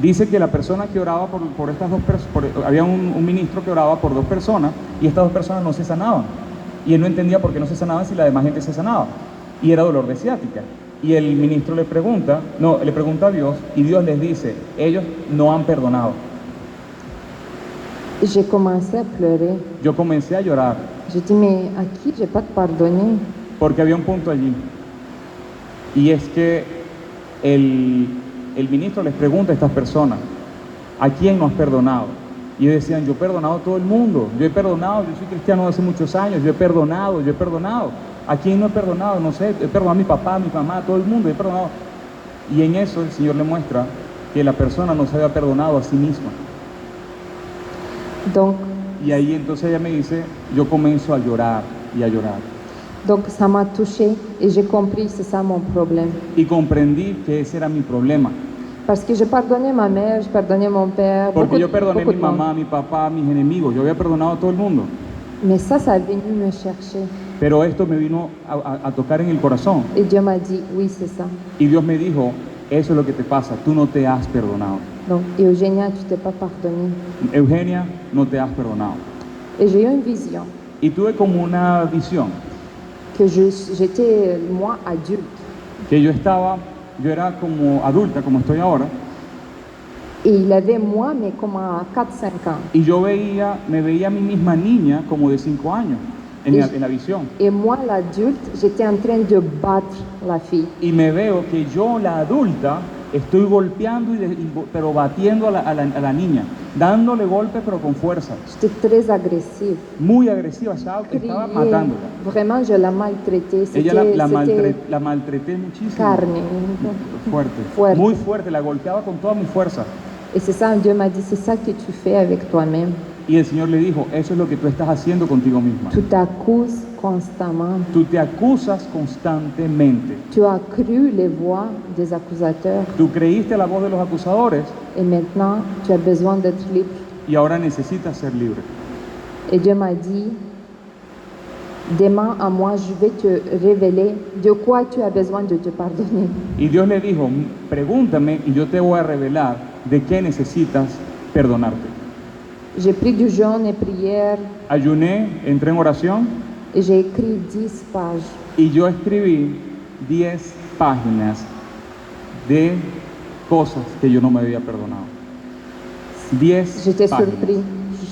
dice que la persona que oraba por estas 2 personas, había un ministro que oraba por 2 personas y estas 2 personas no se sanaban. Y él no entendía por qué no se sanaban si la demás gente se sanaba. Y era dolor de ciática. Y el ministro le pregunta a Dios y Dios les dice, ellos no han perdonado. J'ai commencé à pleurer. Yo comencé a llorar J'ai dit, mais à qui j'ai pas de pardonner? porque había un punto allí. Y es que el ministro les pregunta a estas personas, ¿a quién no has perdonado? Y ellos decían, yo he perdonado a todo el mundo, yo he perdonado, yo soy cristiano hace muchos años, yo he perdonado. ¿A quién no he perdonado? No sé, he perdonado a mi papá, a mi mamá, a todo el mundo, he perdonado. Y en eso el Señor le muestra que la persona no se había perdonado a sí misma. Donc, Y ahí entonces ella me dice, yo comienzo a llorar y a llorar. donc ça m'a touchée et j'ai compris que c'est ça mon problème. Y comprendí que ese era mi problema. Parce que j'ai pardonné ma mère, j'ai pardonné mon père, Porque yo perdoné a beaucoup mi de monde. mamá, a mi papá, a mis enemigos. Yo había perdonado a todo el mundo. Mais ça est venu me chercher. Pero esto me vino a tocar en el corazón. Et Dieu m'a dit, oui, c'est ça. Y Dios me dijo, eso es lo que te pasa, tú no te has perdonado. Donc, Eugénia, tu t'es pas pardonné. Eugenia, no te has perdonado. Et j'ai eu une vision Y tuve como una visión, que j'étais, moi, adulte. que yo era como adulta, como estoy ahora, Et il avait moi, mais comme à 4-5 ans. y yo me veía a mí misma niña como de 5 años en la visión. Et moi, l'adulte, j'étais en train de battre la fille. Y me veo que yo, la adulta, estoy golpeando, pero batiendo a la niña, dándole golpes pero con fuerza. J'étais très agressive. Muy agresiva, estaba Criée. matándola. Vraiment, je la maltraitais. Ella C'était la maltraté muchísimo. carne. Fuerte. Fuerte. Muy fuerte, la golpeaba con toda mi fuerza. Et c'est ça, Dieu m'a dit, c'est ça que tu fais avec toi-même. Y el Señor le dijo, eso es lo que tú estás haciendo contigo misma. Tu t'accuses constamment. Tú te acusas constantemente. Tu as cru les voix des accusateurs. Tú creíste la voz de los acusadores Et maintenant, tu as besoin d'être libre. y ahora necesitas ser libre. Et Dieu m'a dit, demain à moi, je vais te révéler de quoi tu as besoin de te pardonner. Y Dios le dijo, pregúntame y yo te voy a revelar de qué necesitas perdonarte. J'ai pris du jeûne et prière Ayuné, entré en oración et j'ai écrit 10 pages. Y yo escribí 10 páginas de cosas que yo no me había perdonado. 10 J'étais páginas. surpris.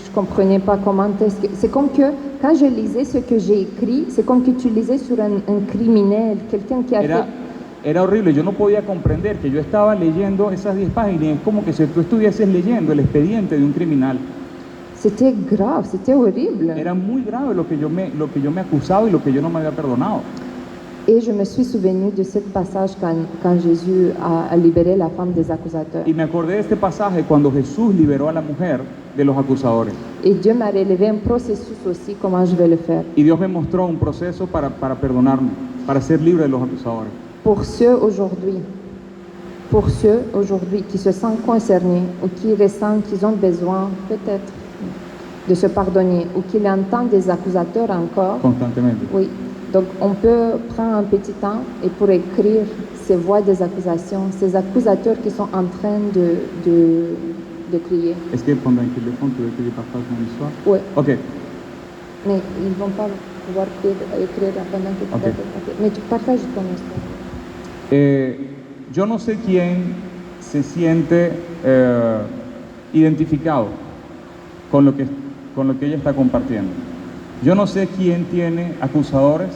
Je comprenais pas comment est-ce que... C'est comme que quand je lisais ce que j'ai écrit, c'est comme que tu lisais sur un criminel, quelqu'un qui a Era, fait... era horrible, yo no podía comprender que yo estaba leyendo esas 10 páginas. Es como que si tú estuvieses leyendo el expediente de un criminal. C'était grave, c'était horrible. Era muy grave lo que yo me acusaba y lo que yo no me había perdonado. Et je me suis souvenu de ce passage quand Jésus a libéré la femme des accusateurs. Y me acordé de este pasaje cuando Jesús liberó a la mujer de los acusadores. Et Dieu m'a relevé un processus aussi, comment je vais le faire. Y Dios me mostró un proceso para perdonarme, para ser libre de los acusadores. Pour ceux aujourd'hui qui se sentent concernés ou qui ressentent qu'ils ont besoin peut-être de se pardonner ou qui entendent des accusateurs encore, Constantemente. oui. Donc on peut prendre un petit temps et pour écrire ces voix des accusations, ces accusateurs qui sont en train de crier. Est-ce que pendant que le fond, tu veux que je partage mon histoire? Oui, Ok. mais ils ne vont pas pouvoir écrire pendant que tu Ok. parles. Mais tu partages ton histoire. Yo no sé quién se siente identificado con lo que ella está compartiendo. Yo no sé quién tiene acusadores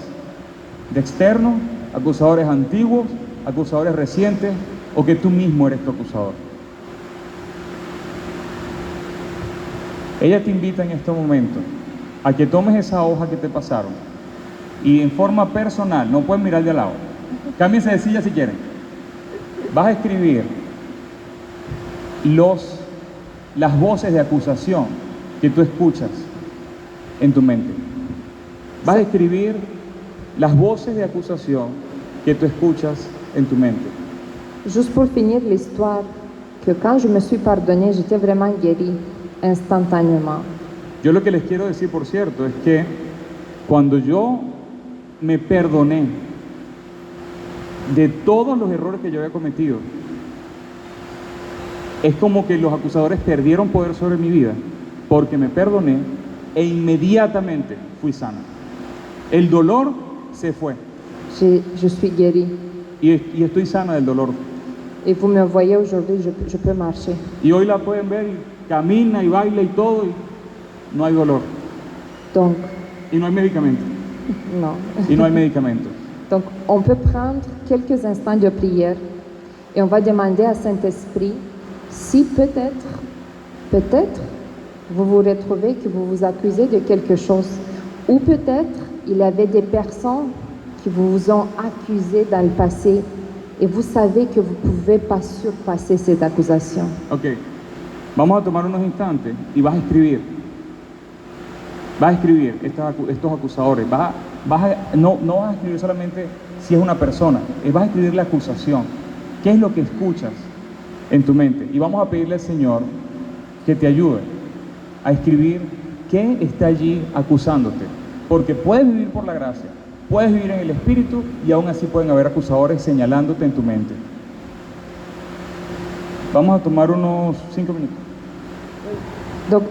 de externos, acusadores antiguos, acusadores recientes, o que tú mismo eres tu acusador. Ella te invita en este momento a que tomes esa hoja que te pasaron y en forma personal, no pueden mirar de al lado, cámbiense de silla si quieren, vas a escribir las voces de acusación que tú escuchas en tu mente. Vas a escribir las voces de acusación que tú escuchas en tu mente. Juste pour finir l'histoire, que quand je me suis pardonnée, j'étais vraiment guérie instantanément. Yo lo que les quiero decir, por cierto, es que cuando yo me perdoné de todos los errores que yo había cometido, es como que los acusadores perdieron poder sobre mi vida, porque me perdoné e inmediatamente fui sana. El dolor se fue Je suis guérie. y estoy sana del dolor. Et vous me voyez aujourd'hui, je peux marcher. Y hoy la pueden ver y camina y baila y todo y no hay dolor. Donc, Y no hay medicamento. non. Y no hay medicamento. Donc, on peut prendre quelques instants de prière et on va demander à Saint-Esprit si peut-être, vous vous retrouvez que vous vous accusez de quelque chose, ou peut-être il y avait des personnes qui vous ont accusé dans le passé et vous savez que vous ne pouvez pas surpasser cette accusation. Ok, vamos a tomar unos instantes y vas a escribir. Vas a escribir estos acusadores. No vas a escribir solamente si es una persona, vas a escribir la acusación. ¿Qué es lo que escuchas en tu mente? Y vamos a pedirle al Señor que te ayude a escribir qué está allí acusándote. Porque puedes vivir por la gracia, puedes vivir en el Espíritu y aún así pueden haber acusadores señalándote en tu mente. Vamos a tomar unos 5 minutos. Donc,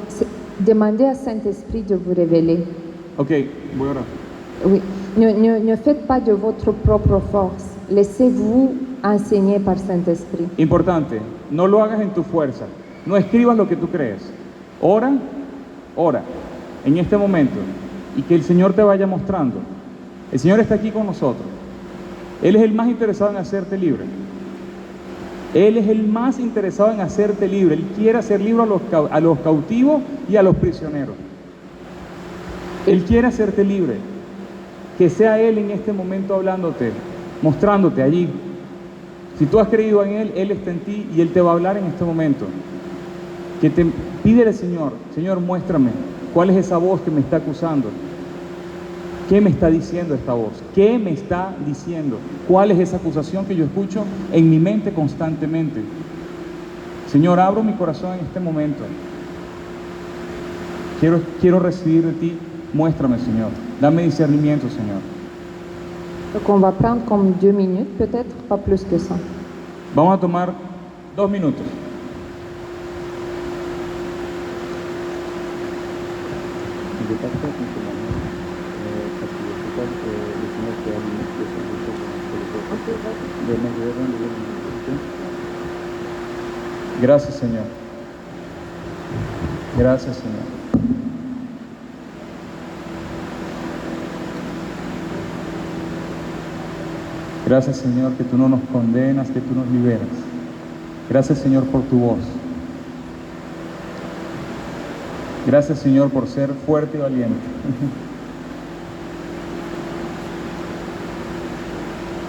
demandez à Saint-Esprit de vous révéler. Ok, voy a orar. Oui. Ne faites pas de votre propre force. Laissez-vous enseigner par Saint-Esprit. Importante, no lo hagas en tu fuerza, no escribas lo que tú crees. Ora en este momento y que el Señor te vaya mostrando. El Señor está aquí con nosotros. Él es el más interesado en hacerte libre. Él es el más interesado en hacerte libre. Él quiere hacer libre a los cautivos y a los prisioneros. Él quiere hacerte libre. Que sea Él en este momento hablándote, mostrándote allí. Si tú has creído en Él, Él está en ti y Él te va a hablar en este momento. Que te pide al Señor, Señor, muéstrame cuál es esa voz que me está acusando. ¿Qué me está diciendo esta voz? ¿Qué me está diciendo? ¿Cuál es esa acusación que yo escucho en mi mente constantemente? Señor, abro mi corazón en este momento. Quiero recibir de ti. Muéstrame, Señor. Dame discernimiento, Señor. Donc, on va prendre comme 2 minutes, peut-être, pas plus que ça. Vamos a tomar 2 minutos. Gracias, Señor. Gracias, Señor. Gracias, Señor, que tú no nos condenas, que tú nos liberas. Gracias, Señor, por tu voz. Gracias, Señor, por ser fuerte y valiente.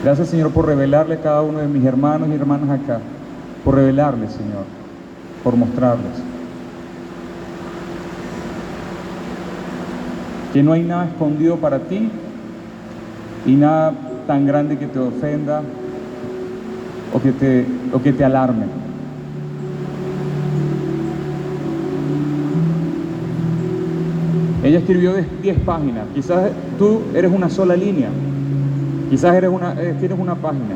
Gracias, Señor, por revelarle a cada uno de mis hermanos y hermanas acá. Por revelarles, Señor, por mostrarles que no hay nada escondido para ti y nada tan grande que te ofenda o que te alarme. Ella escribió 10 páginas. Quizás tú eres una sola línea. Quizás tienes una página.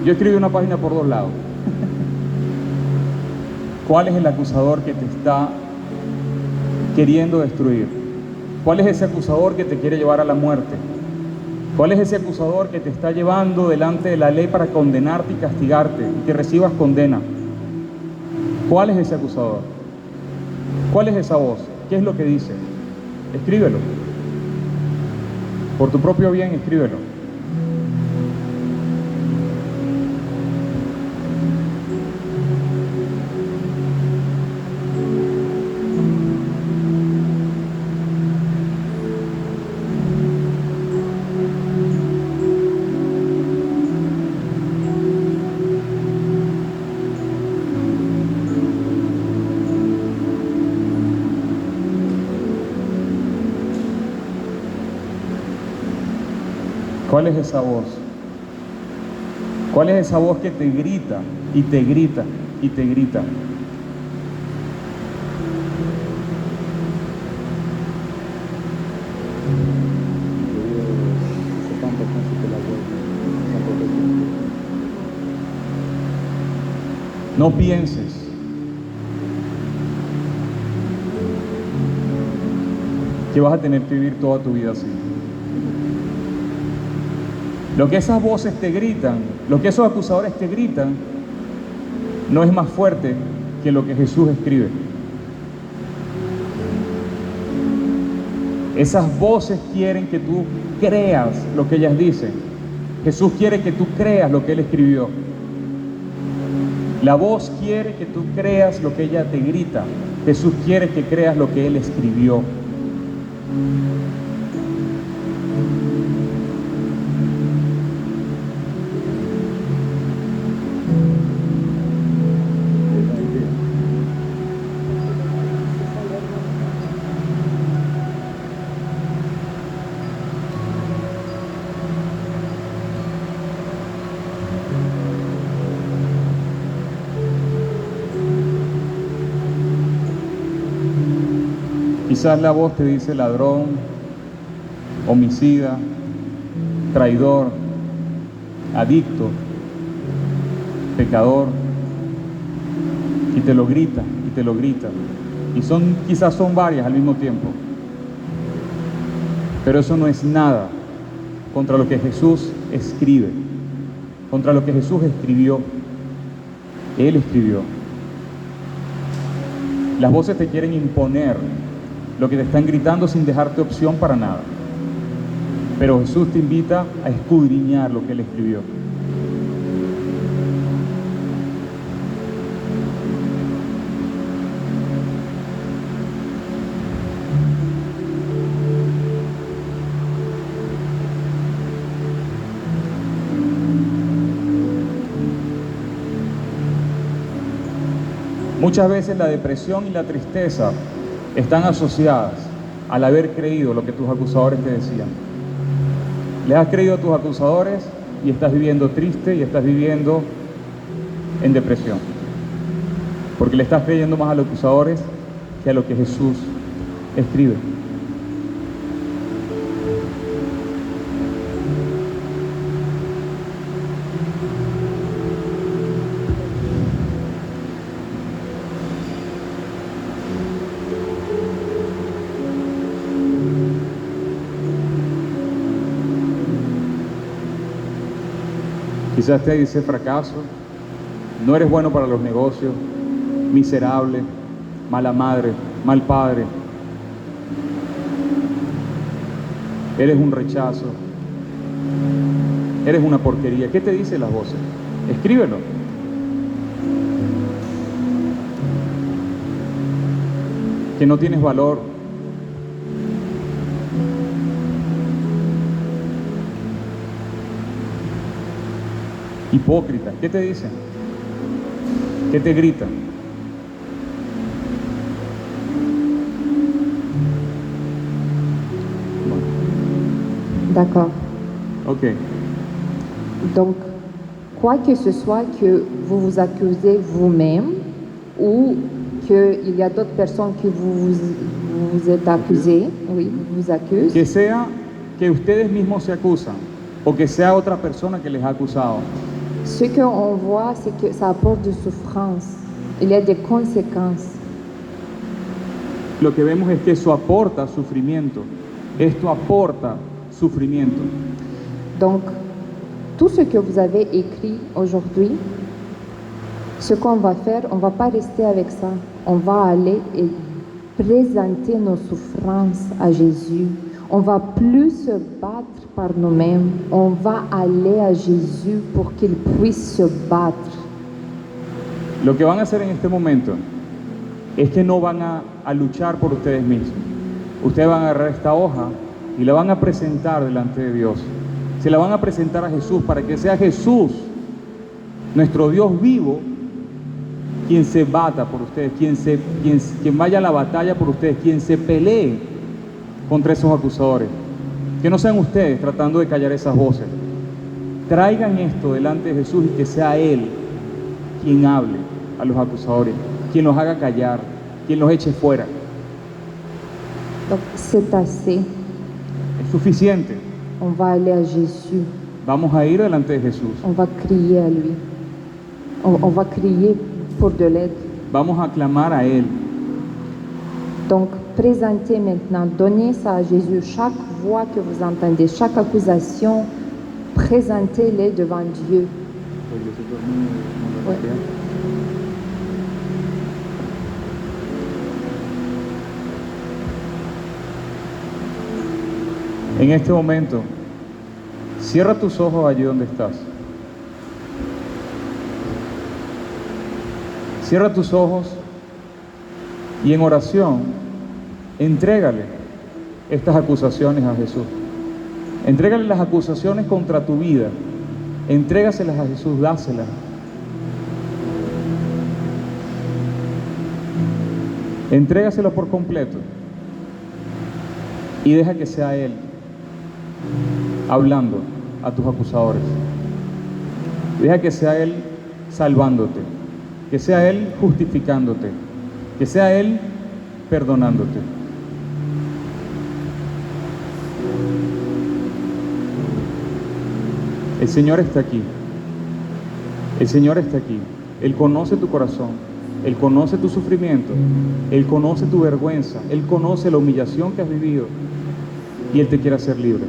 Yo escribí una página por 2 lados. ¿Cuál es el acusador que te está queriendo destruir? ¿Cuál es ese acusador que te quiere llevar a la muerte? ¿Cuál es ese acusador que te está llevando delante de la ley para condenarte y castigarte y que recibas condena? ¿Cuál es ese acusador? ¿Cuál es esa voz? ¿Qué es lo que dice? Escríbelo. Por tu propio bien, escríbelo. ¿Cuál es esa voz? ¿Cuál es esa voz que te grita y te grita y te grita? No pienses que vas a tener que vivir toda tu vida así. Lo que esas voces te gritan, lo que esos acusadores te gritan, no es más fuerte que lo que Jesús escribe. Esas voces quieren que tú creas lo que ellas dicen. Jesús quiere que tú creas lo que Él escribió. La voz quiere que tú creas lo que ella te grita. Jesús quiere que creas lo que Él escribió. Quizás la voz te dice ladrón, homicida, traidor, adicto, pecador, y te lo grita, y te lo grita. Y quizás son varias al mismo tiempo. Pero eso no es nada contra lo que Jesús escribe, contra lo que Jesús escribió. Él escribió. Las voces te quieren imponer lo que te están gritando sin dejarte opción para nada. Pero Jesús te invita a escudriñar lo que Él escribió. Muchas veces la depresión y la tristeza están asociadas al haber creído lo que tus acusadores te decían. Les has creído a tus acusadores y estás viviendo triste y estás viviendo en depresión. Porque le estás creyendo más a los acusadores que a lo que Jesús escribe. Quizás te dice fracaso, no eres bueno para los negocios, miserable, mala madre, mal padre. Eres un rechazo. Eres una porquería. ¿Qué te dicen las voces? Escríbelo. Que no tienes valor. Hipócrita. ¿Qué te dicen? ¿Qué te gritan? D'accord. Ok. Donc, quoi que ce soit que vous vous accusez vous-même ou qu'il y a d'autres personnes que vous êtes accusés, oui, vous accusent, Que sea que ustedes mismos se acusan o que sea otra persona que les ha acusado. ce qu'on voit, c'est que ça apporte de souffrance. Il y a des conséquences. Lo que vemos es que eso aporta sufrimiento. Esto aporta sufrimiento. Donc, tout ce que vous avez écrit aujourd'hui, ce qu'on va faire, on ne va pas rester avec ça. On va aller et présenter nos souffrances à Jésus. On va plus se battre par nous-mêmes. On va aller à Jésus pour qu'il puisse se battre. Lo que van a hacer en este momento es que no van a luchar por ustedes mismos. Ustedes van a agarrar esta hoja y la van a presentar delante de Dios. Se la van a presentar a Jesús para que sea Jesús, nuestro Dios vivo, quien se bata por ustedes, quien vaya a la batalla por ustedes, quien se pelee contra esos acusadores. Que no sean ustedes tratando de callar esas voces. Traigan esto delante de Jesús y que sea Él quien hable a los acusadores, quien los haga callar, quien los eche fuera. Donc, c'est assez. Es suficiente. On va aller à Jésus. Vamos a ir delante de Jesús. On va crier à lui. On va crier pour de l'aide. Vamos a clamar a Él. Donc, présentez maintenant, donnez ça à Jésus. Chaque voix que vous entendez, chaque accusation, présentez-les devant Dieu. Ouais. En este momento, cierra tus ojos allí donde estás. Cierra tus ojos y en oración, entrégale estas acusaciones a Jesús. Entrégale las acusaciones contra tu vida. Entrégaselas a Jesús, dáselas. Entrégaselo por completo y deja que sea Él hablando a tus acusadores. Deja que sea Él salvándote, que sea Él justificándote, que sea Él perdonándote. El Señor está aquí. El Señor está aquí. Él conoce tu corazón. Él conoce tu sufrimiento. Él conoce tu vergüenza. Él conoce la humillación que has vivido. Y Él te quiere hacer libre.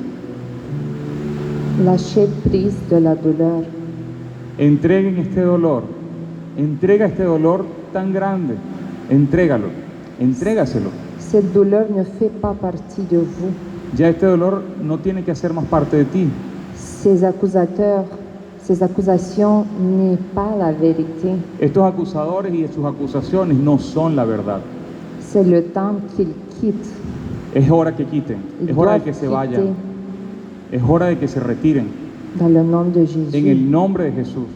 Lâchez prise de la douleur. Entreguen este dolor. Entrega este dolor tan grande. Entrégalo. Entrégaselo. Cette douleur ne fait pas partie de vous. Ya este dolor no tiene que hacer más parte de ti. Ces accusateurs, ces accusations n'est pas la vérité. Estos acusadores y sus acusaciones no son la verdad. C'est le temps qu'ils quittent. Es hora que quiten. Ils Es hora de doivent que se quitter vayan. Es hora de que se retiren. dans le nom de Jésus. En el nombre de Jesús.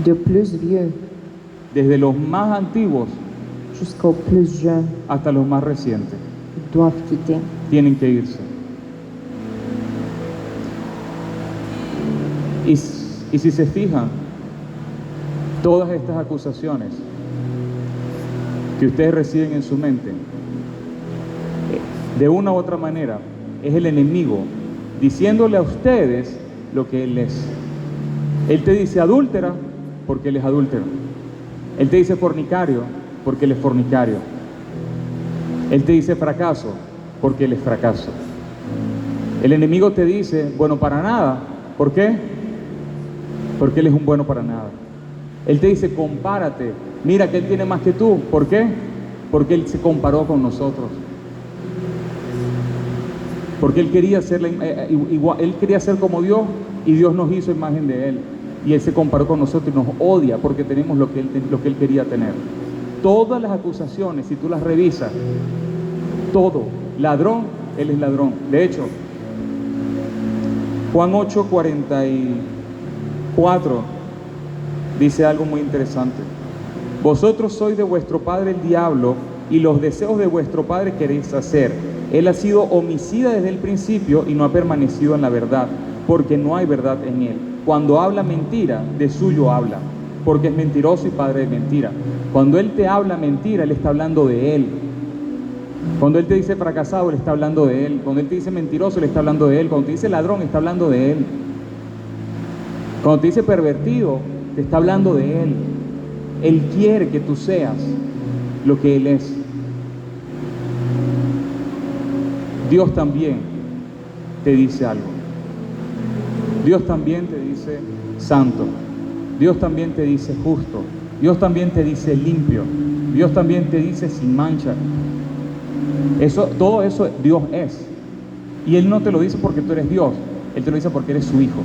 De plus vieux Desde los más antiguos jusqu'aux plus jeunes, hasta los más recientes. ils doivent quitter. Tienen que irse. Y si se fijan, todas estas acusaciones que ustedes reciben en su mente, de una u otra manera, es el enemigo diciéndole a ustedes lo que Él es. Él te dice adúltera porque Él es adúltero. Él te dice fornicario porque Él es fornicario. Él te dice fracaso porque Él es fracaso. El enemigo te dice, bueno, para nada. ¿Por qué? Porque Él es un bueno para nada. Él te dice, compárate, mira que Él tiene más que tú. ¿Por qué? Porque Él se comparó con nosotros. Porque Él quería ser igual, Él quería ser como Dios, y Dios nos hizo imagen de Él. Y Él se comparó con nosotros y nos odia porque tenemos lo que Él quería tener. Todas las acusaciones, si tú las revisas, todo, ladrón, Él es ladrón. De hecho, Juan 8:44 dice algo muy interesante. Vosotros sois de vuestro padre el diablo, y los deseos de vuestro padre queréis hacer. Él ha sido homicida desde el principio y no ha permanecido en la verdad, porque no hay verdad en él. Cuando habla mentira, de suyo habla, porque es mentiroso y padre de mentira. Cuando Él te habla mentira, Él está hablando de Él. Cuando Él te dice fracasado, Él está hablando de Él. Cuando Él te dice mentiroso, Él está hablando de Él. Cuando te dice ladrón, está hablando de Él. Cuando te dice pervertido, te está hablando de Él. Él quiere que tú seas lo que Él es. Dios también te dice algo. Dios también te dice santo. Dios también te dice justo. Dios también te dice limpio. Dios también te dice sin mancha. Todo eso Dios es. Y Él no te lo dice porque tú eres Dios. Él te lo dice porque eres su hijo.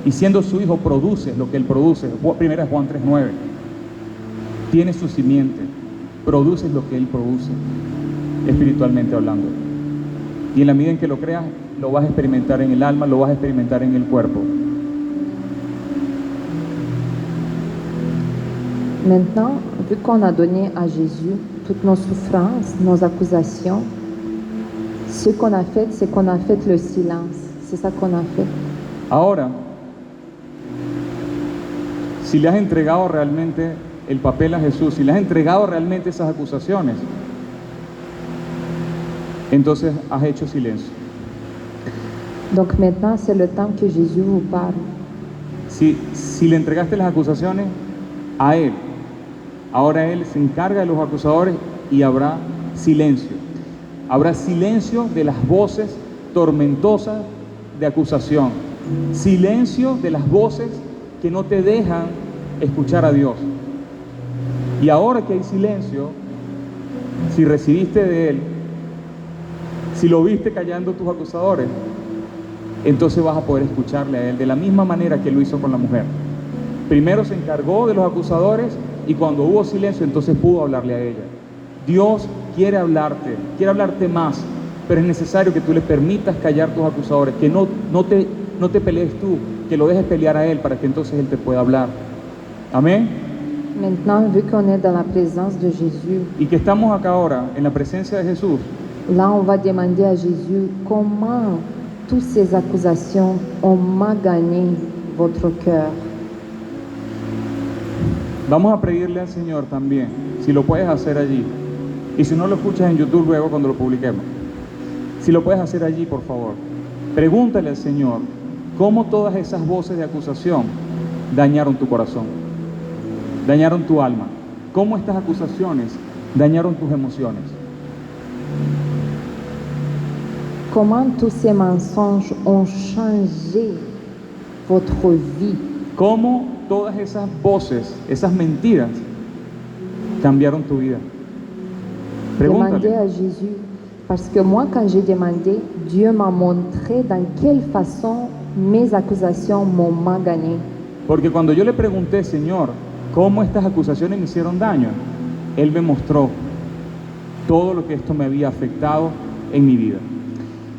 Y siendo su hijo, produces lo que Él produce. Primera es Juan 3:9. Tienes su simiente. Produces lo que Él produce, espiritualmente hablando. Y en la medida en que lo creas, lo vas a experimentar en el alma, lo vas a experimentar en el cuerpo. Maintenant, vu qu'on a donné à Jésus toutes nos souffrances, nos accusations, ce qu'on a fait, c'est qu'on a fait le silence. C'est ça qu'on a fait. Ahora, si le has entregado realmente el papel a Jesús, si le has entregado realmente esas acusaciones, entonces has hecho silencio. Donc maintenant, c'est le temps que Jésus vous parle. Si le entregaste las acusaciones a Él, ahora Él se encarga de los acusadores y habrá silencio. Habrá silencio de las voces tormentosas de acusación. Silencio de las voces que no te dejan escuchar a Dios. Y ahora que hay silencio, si recibiste de Él, si lo viste callando tus acusadores, entonces vas a poder escucharle a Él de la misma manera que lo hizo con la mujer. Primero se encargó de los acusadores y cuando hubo silencio, entonces pudo hablarle a ella. Dios quiere hablarte más, pero es necesario que tú le permitas callar tus acusadores, que no te pelees tú, que lo dejes pelear a Él para que entonces Él te pueda hablar. Amén. Maintenant, vu qu'on est dans la présence de Jésus, Y que estamos acá ahora en la presencia de Jesús, là on va demander à Jésus comment toutes ces accusations ont magané votre cœur. vamos a pedirle al Señor también, si lo puedes hacer allí, y si no lo escuchas en YouTube luego cuando lo publiquemos, si lo puedes hacer allí, por favor, pregúntale al Señor cómo todas esas voces de acusación dañaron tu corazón, dañaron tu alma, cómo estas acusaciones dañaron tus emociones. Comment tous ces mensonges ont changé votre vie. Cómo todas esas voces, esas mentiras cambiaron tu vida. Demandez Pregúntale. à Jésus, parce que moi, quand j'ai demandé, Dieu m'a montré dans quelle façon mes accusations m'ont magané. Porque cuando yo le pregunté, Señor, cómo estas acusaciones me hicieron daño, Él me mostró todo lo que esto me había afectado en mi vida.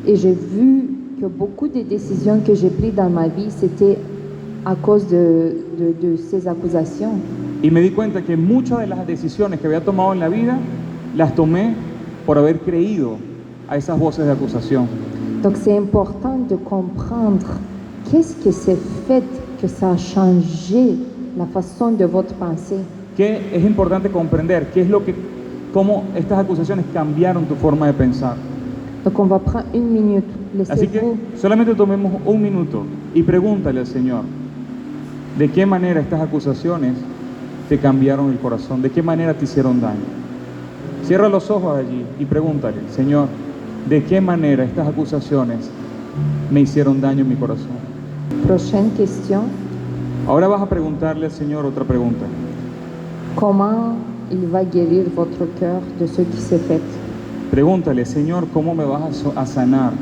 Et j'ai vu que beaucoup des décisions que j'ai prises dans ma vie, c'était à cause de ces accusations. Y me di cuenta que muchas de las decisiones que había tomado en la vida, las tomé por haber creído a esas voces de acusación. Donc c'est important de comprendre qu'est-ce que c'est fait que ça a changé la façon de votre pensée. Que es importante comprender cómo estas acusaciones cambiaron tu forma de pensar. Donc on va prendre une minute. Así que Laissez-vous solamente tomemos un minuto y pregúntale al Señor, ¿de qué manera estas acusaciones te cambiaron el corazón? ¿De qué manera te hicieron daño? Cierra los ojos allí y pregúntale, Señor, ¿de qué manera estas acusaciones me hicieron daño en mi corazón? prochaine question. Ahora vas a preguntarle al Señor otra pregunta. Comment il va guérir votre cœur de ce qui s'est fait? Pregúntale, Señor, ¿cómo me vas a sanar?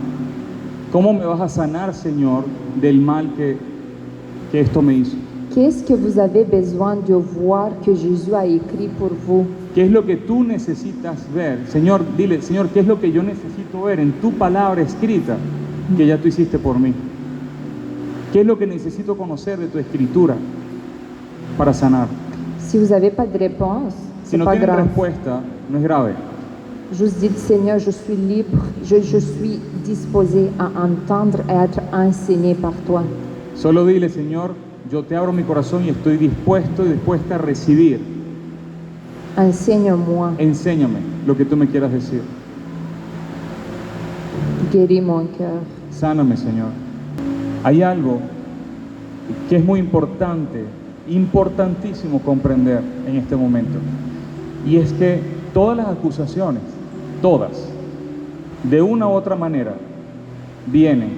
¿Cómo me vas a sanar, Señor, del mal que esto me hizo? Qu'est-ce que vous avez besoin de voir que Jésus a écrit pour vous? ¿Qué es lo que tú necesitas ver? Señor, dile, Señor, ¿qué es lo que yo necesito ver en tu palabra escrita que ya tú hiciste por mí? ¿Qué es lo que necesito conocer de tu escritura para sanar? Si vous n'avez pas de réponse, Si c'est no pas tienes grave. respuesta, no es grave. Juste dites, Seigneur, je suis libre, je suis disposé à entendre et à être enseigné par toi. Solo dile, Señor, yo te abro mi corazón y estoy dispuesto y dispuesta a recibir. Enseigne-moi, Enséñame lo que tú me quieras decir. guéris mon cœur. Sáname, Señor. Hay algo que es muy importante, importantísimo comprender en este momento. Y es que todas las acusaciones, todas, de una u otra manera, vienen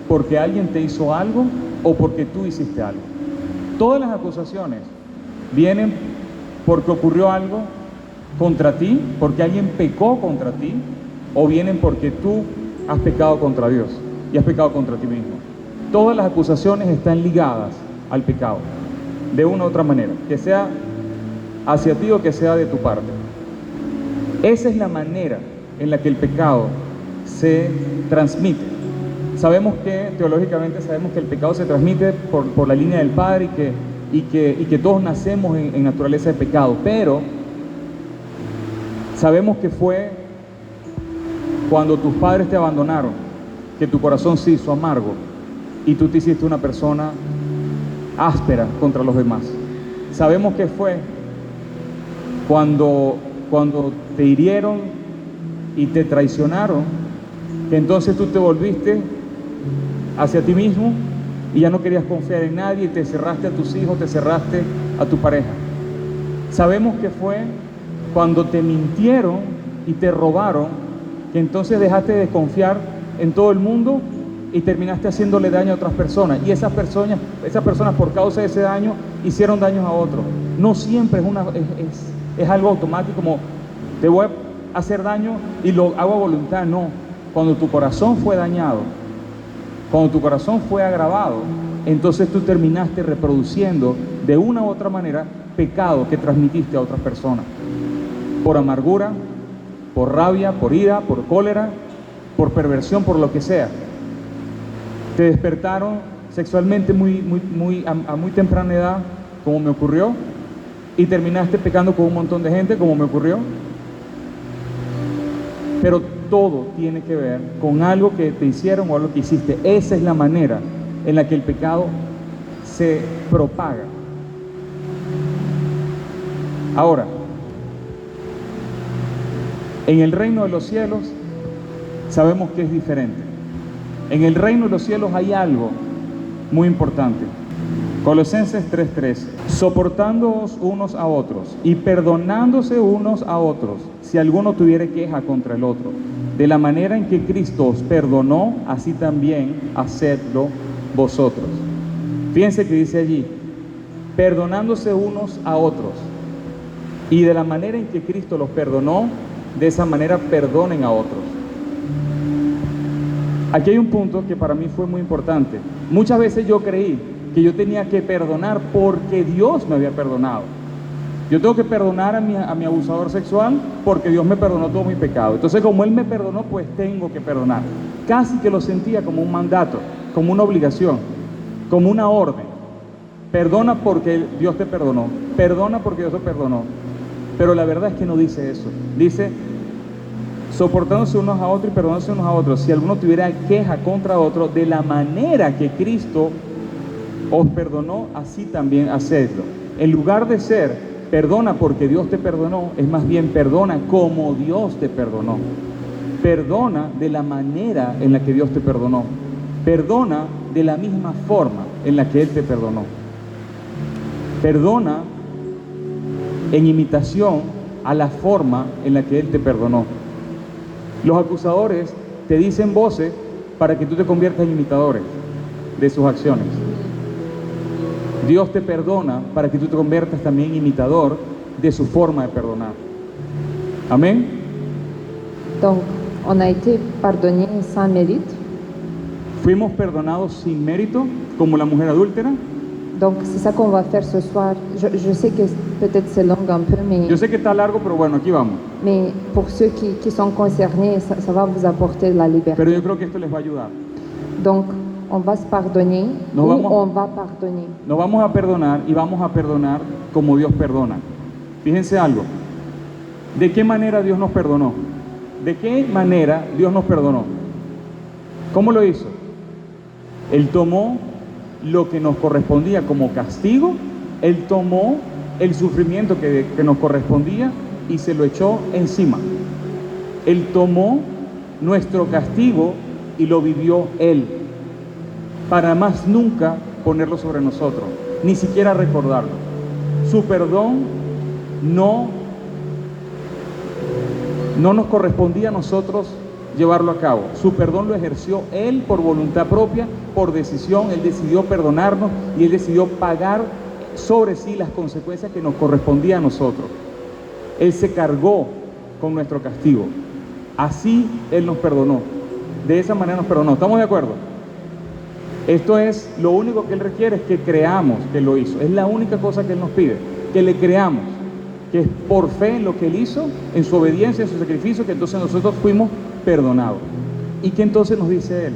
porque alguien te hizo algo o porque tú hiciste algo. Todas las acusaciones vienen porque ocurrió algo contra ti, porque alguien pecó contra ti, o vienen porque tú has pecado contra Dios y has pecado contra ti mismo. Todas las acusaciones están ligadas al pecado, de una u otra manera, que sea hacia ti o que sea de tu parte. Esa es la manera en la que el pecado se transmite. Sabemos que, teológicamente, sabemos que el pecado se transmite por la línea del Padre y que todos nacemos en naturaleza de pecado, pero sabemos que fue cuando tus padres te abandonaron, que tu corazón se hizo amargo y tú te hiciste una persona áspera contra los demás. Sabemos que fue cuando te hirieron y te traicionaron, que entonces tú te volviste hacia ti mismo y ya no querías confiar en nadie y te cerraste a tus hijos, te cerraste a tu pareja. Sabemos que fue cuando te mintieron y te robaron, que entonces dejaste de confiar en todo el mundo y terminaste haciéndole daño a otras personas. Y esas personas por causa de ese daño hicieron daños a otros. No siempre es algo automático como te voy a hacer daño y lo hago a voluntad. No, cuando tu corazón fue dañado, cuando tu corazón fue agravado, entonces tú terminaste reproduciendo de una u otra manera pecado que transmitiste a otras personas. Por amargura, por rabia, por ira, por cólera, por perversión, por lo que sea. Te despertaron sexualmente a muy temprana edad, como me ocurrió, y terminaste pecando con un montón de gente, como me ocurrió. Pero todo tiene que ver con algo que te hicieron o algo que hiciste. Esa es la manera en la que el pecado se propaga. Ahora, en el reino de los cielos sabemos que es diferente. En el reino de los cielos hay algo muy importante. Colosenses 3:3, soportándoos unos a otros y perdonándose unos a otros, si alguno tuviere queja contra el otro. De la manera en que Cristo os perdonó, así también hacedlo vosotros. Fíjense que dice allí, perdonándose unos a otros. Y de la manera en que Cristo los perdonó, de esa manera perdonen a otros. Aquí hay un punto que para mí fue muy importante. Muchas veces yo creí que yo tenía que perdonar porque Dios me había perdonado. Yo tengo que perdonar a mi abusador sexual porque Dios me perdonó todo mi pecado. Entonces, como Él me perdonó, pues tengo que perdonar. Casi que lo sentía como un mandato, como una obligación, como una orden. Perdona porque Dios te perdonó. Perdona porque Dios te perdonó. Pero la verdad es que no dice eso. Dice, soportándose unos a otros y perdonándose unos a otros. Si alguno tuviera queja contra otro, de la manera que Cristo os perdonó, así también hacedlo. En lugar de ser perdona porque Dios te perdonó, es más bien perdona como Dios te perdonó. Perdona de la manera en la que Dios te perdonó. Perdona de la misma forma en la que Él te perdonó. Perdona en imitación a la forma en la que Él te perdonó. Los acusadores te dicen voces para que tú te conviertas en imitadores de sus acciones. Dios te perdona para que tú te conviertas también imitador de su forma de perdonar. Amén. Donc, on a été pardonné sans mérite. Fuimos perdonados sin mérito, como la mujer adúltera. Donc, c'est ça qu'on va faire ce soir. Je sais que peut-être c'est long un peu, Yo sé que está largo, pero bueno, aquí vamos. mais pour ceux qui sont concernés, ça va vous apporter la liberté. Pero yo creo que esto les va a ayudar. Donc, on va se pardonner Nos ou vamos- on va pardonner. Nos vamos a perdonar y vamos a perdonar como Dios perdona. Fíjense algo. ¿De qué manera Dios nos perdonó? ¿De qué manera Dios nos perdonó? ¿Cómo lo hizo? Él tomó lo que nos correspondía como castigo, Él tomó el sufrimiento que nos correspondía y se lo echó encima. Él tomó nuestro castigo y lo vivió Él, para más nunca ponerlo sobre nosotros, ni siquiera recordarlo. Su perdón no nos correspondía a nosotros llevarlo a cabo. Su perdón lo ejerció Él por voluntad propia, por decisión. Él decidió perdonarnos y Él decidió pagar sobre sí las consecuencias que nos correspondían a nosotros. Él se cargó con nuestro castigo. Así Él nos perdonó. De esa manera nos perdonó. ¿Estamos de acuerdo? Esto es lo único que Él requiere, es que creamos que lo hizo. Es la única cosa que Él nos pide, que le creamos, que es por fe en lo que Él hizo, en su obediencia, en su sacrificio, que entonces nosotros fuimos perdonados. Y que entonces nos dice Él: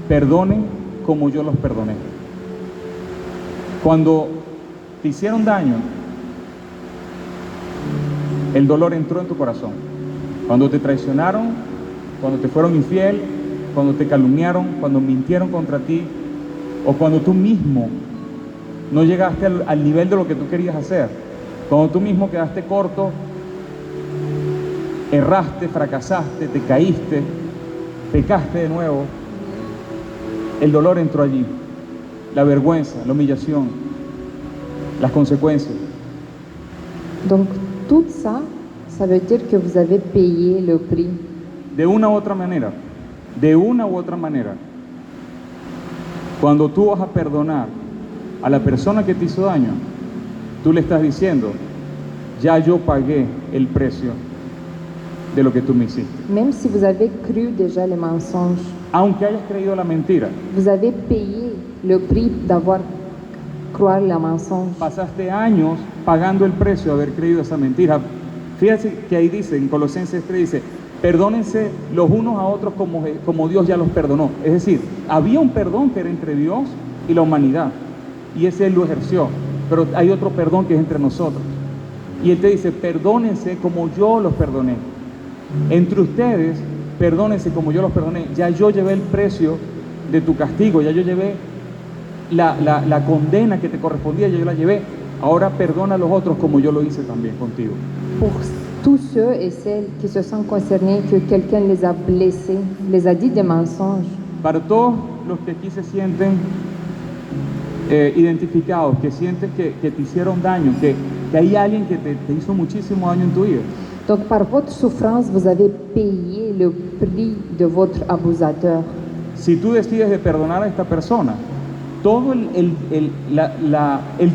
perdonen como yo los perdoné. Cuando te hicieron daño, el dolor entró en tu corazón. Cuando te traicionaron, cuando te fueron infiel, cuando te calumniaron, cuando mintieron contra ti, o cuando tú mismo no llegaste al nivel de lo que tú querías hacer, cuando tú mismo quedaste corto, erraste, fracasaste, te caíste, pecaste de nuevo, el dolor entró allí, la vergüenza, la humillación, las consecuencias. Donc, tout ça, ça veut dire que vous avez payé le prix. De una u otra manera, cuando tú vas a perdonar a la persona que te hizo daño, tú le estás diciendo: ya yo pagué el precio de lo que tú me hiciste. Même si vous avez cru déjà les mensonges, Aunque hayas creído la mentira, vous avez payé le prix d'avoir croire la mensonge. pasaste años pagando el precio de haber creído esa mentira. Fíjate que ahí dice, en Colosenses 3 dice: perdónense los unos a otros como Dios ya los perdonó. Es decir, había un perdón que era entre Dios y la humanidad, y ese Él lo ejerció, pero hay otro perdón que es entre nosotros. Y Él te dice: perdónense como yo los perdoné. Entre ustedes, perdónense como yo los perdoné. Ya yo llevé el precio de tu castigo, ya yo llevé la condena que te correspondía, ya yo la llevé. Ahora perdona a los otros como yo lo hice también contigo. Pour tous ceux et celles qui se sentent concernés que quelqu'un les a blessés, les a dit des mensonges, Para todos los que aquí se sienten identificados, que sienten que te hicieron daño, que hay alguien que te hizo muchísimo daño en tu vida. donc par votre souffrance, vous avez payé le prix de votre abusateur. Si tú decides de perdonar a esta persona, todo el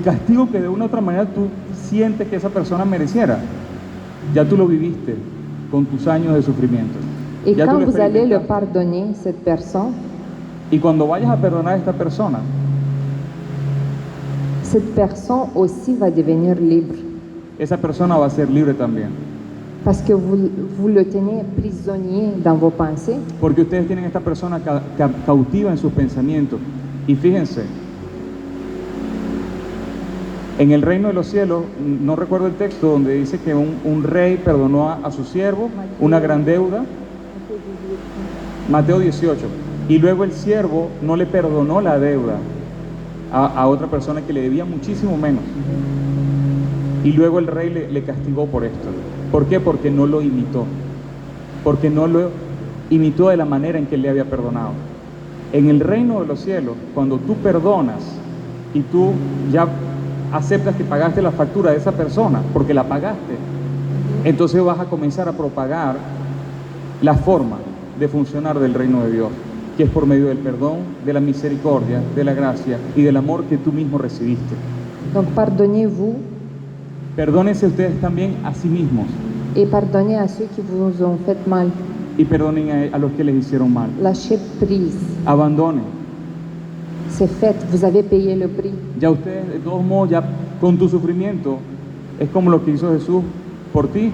castigo que de una u otra manera tú sientes que esa persona mereciera, ya tú lo viviste con tus años de sufrimiento. Et Ya tú quand lo vous allez le experimentaste. pardonner, cette personne, Y cuando vayas a perdonar a esta persona, cette personne aussi va devenir libre. esa persona va a ser libre también. Parce que vous le tenez prisonnier dans vos pensées. Porque ustedes tienen a esta persona cautiva en sus pensamientos. Y fíjense, en el reino de los cielos, no recuerdo el texto donde dice que un rey perdonó a su siervo una gran deuda. Mateo 18. Y luego el siervo no le perdonó la deuda a otra persona que le debía muchísimo menos. Y luego el rey le castigó por esto. ¿Por qué? Porque no lo imitó. Porque no lo imitó de la manera en que él le había perdonado. En el reino de los cielos, cuando tú perdonas y tú ya aceptas que pagaste la factura de esa persona, porque la pagaste, entonces vas a comenzar a propagar la forma de funcionar del reino de Dios, que es por medio del perdón, de la misericordia, de la gracia y del amor que tú mismo recibiste. Donc pardonnez-vous Perdónense ustedes también a sí mismos et pardonnez à ceux qui vous ont fait mal. y perdonen a los que les hicieron mal. Lâchez prise. Abandonen. C'est fait, vous avez payé le prix. Ya ustedes, de todos modos, ya con tu sufrimiento, es como lo que hizo Jesús por ti,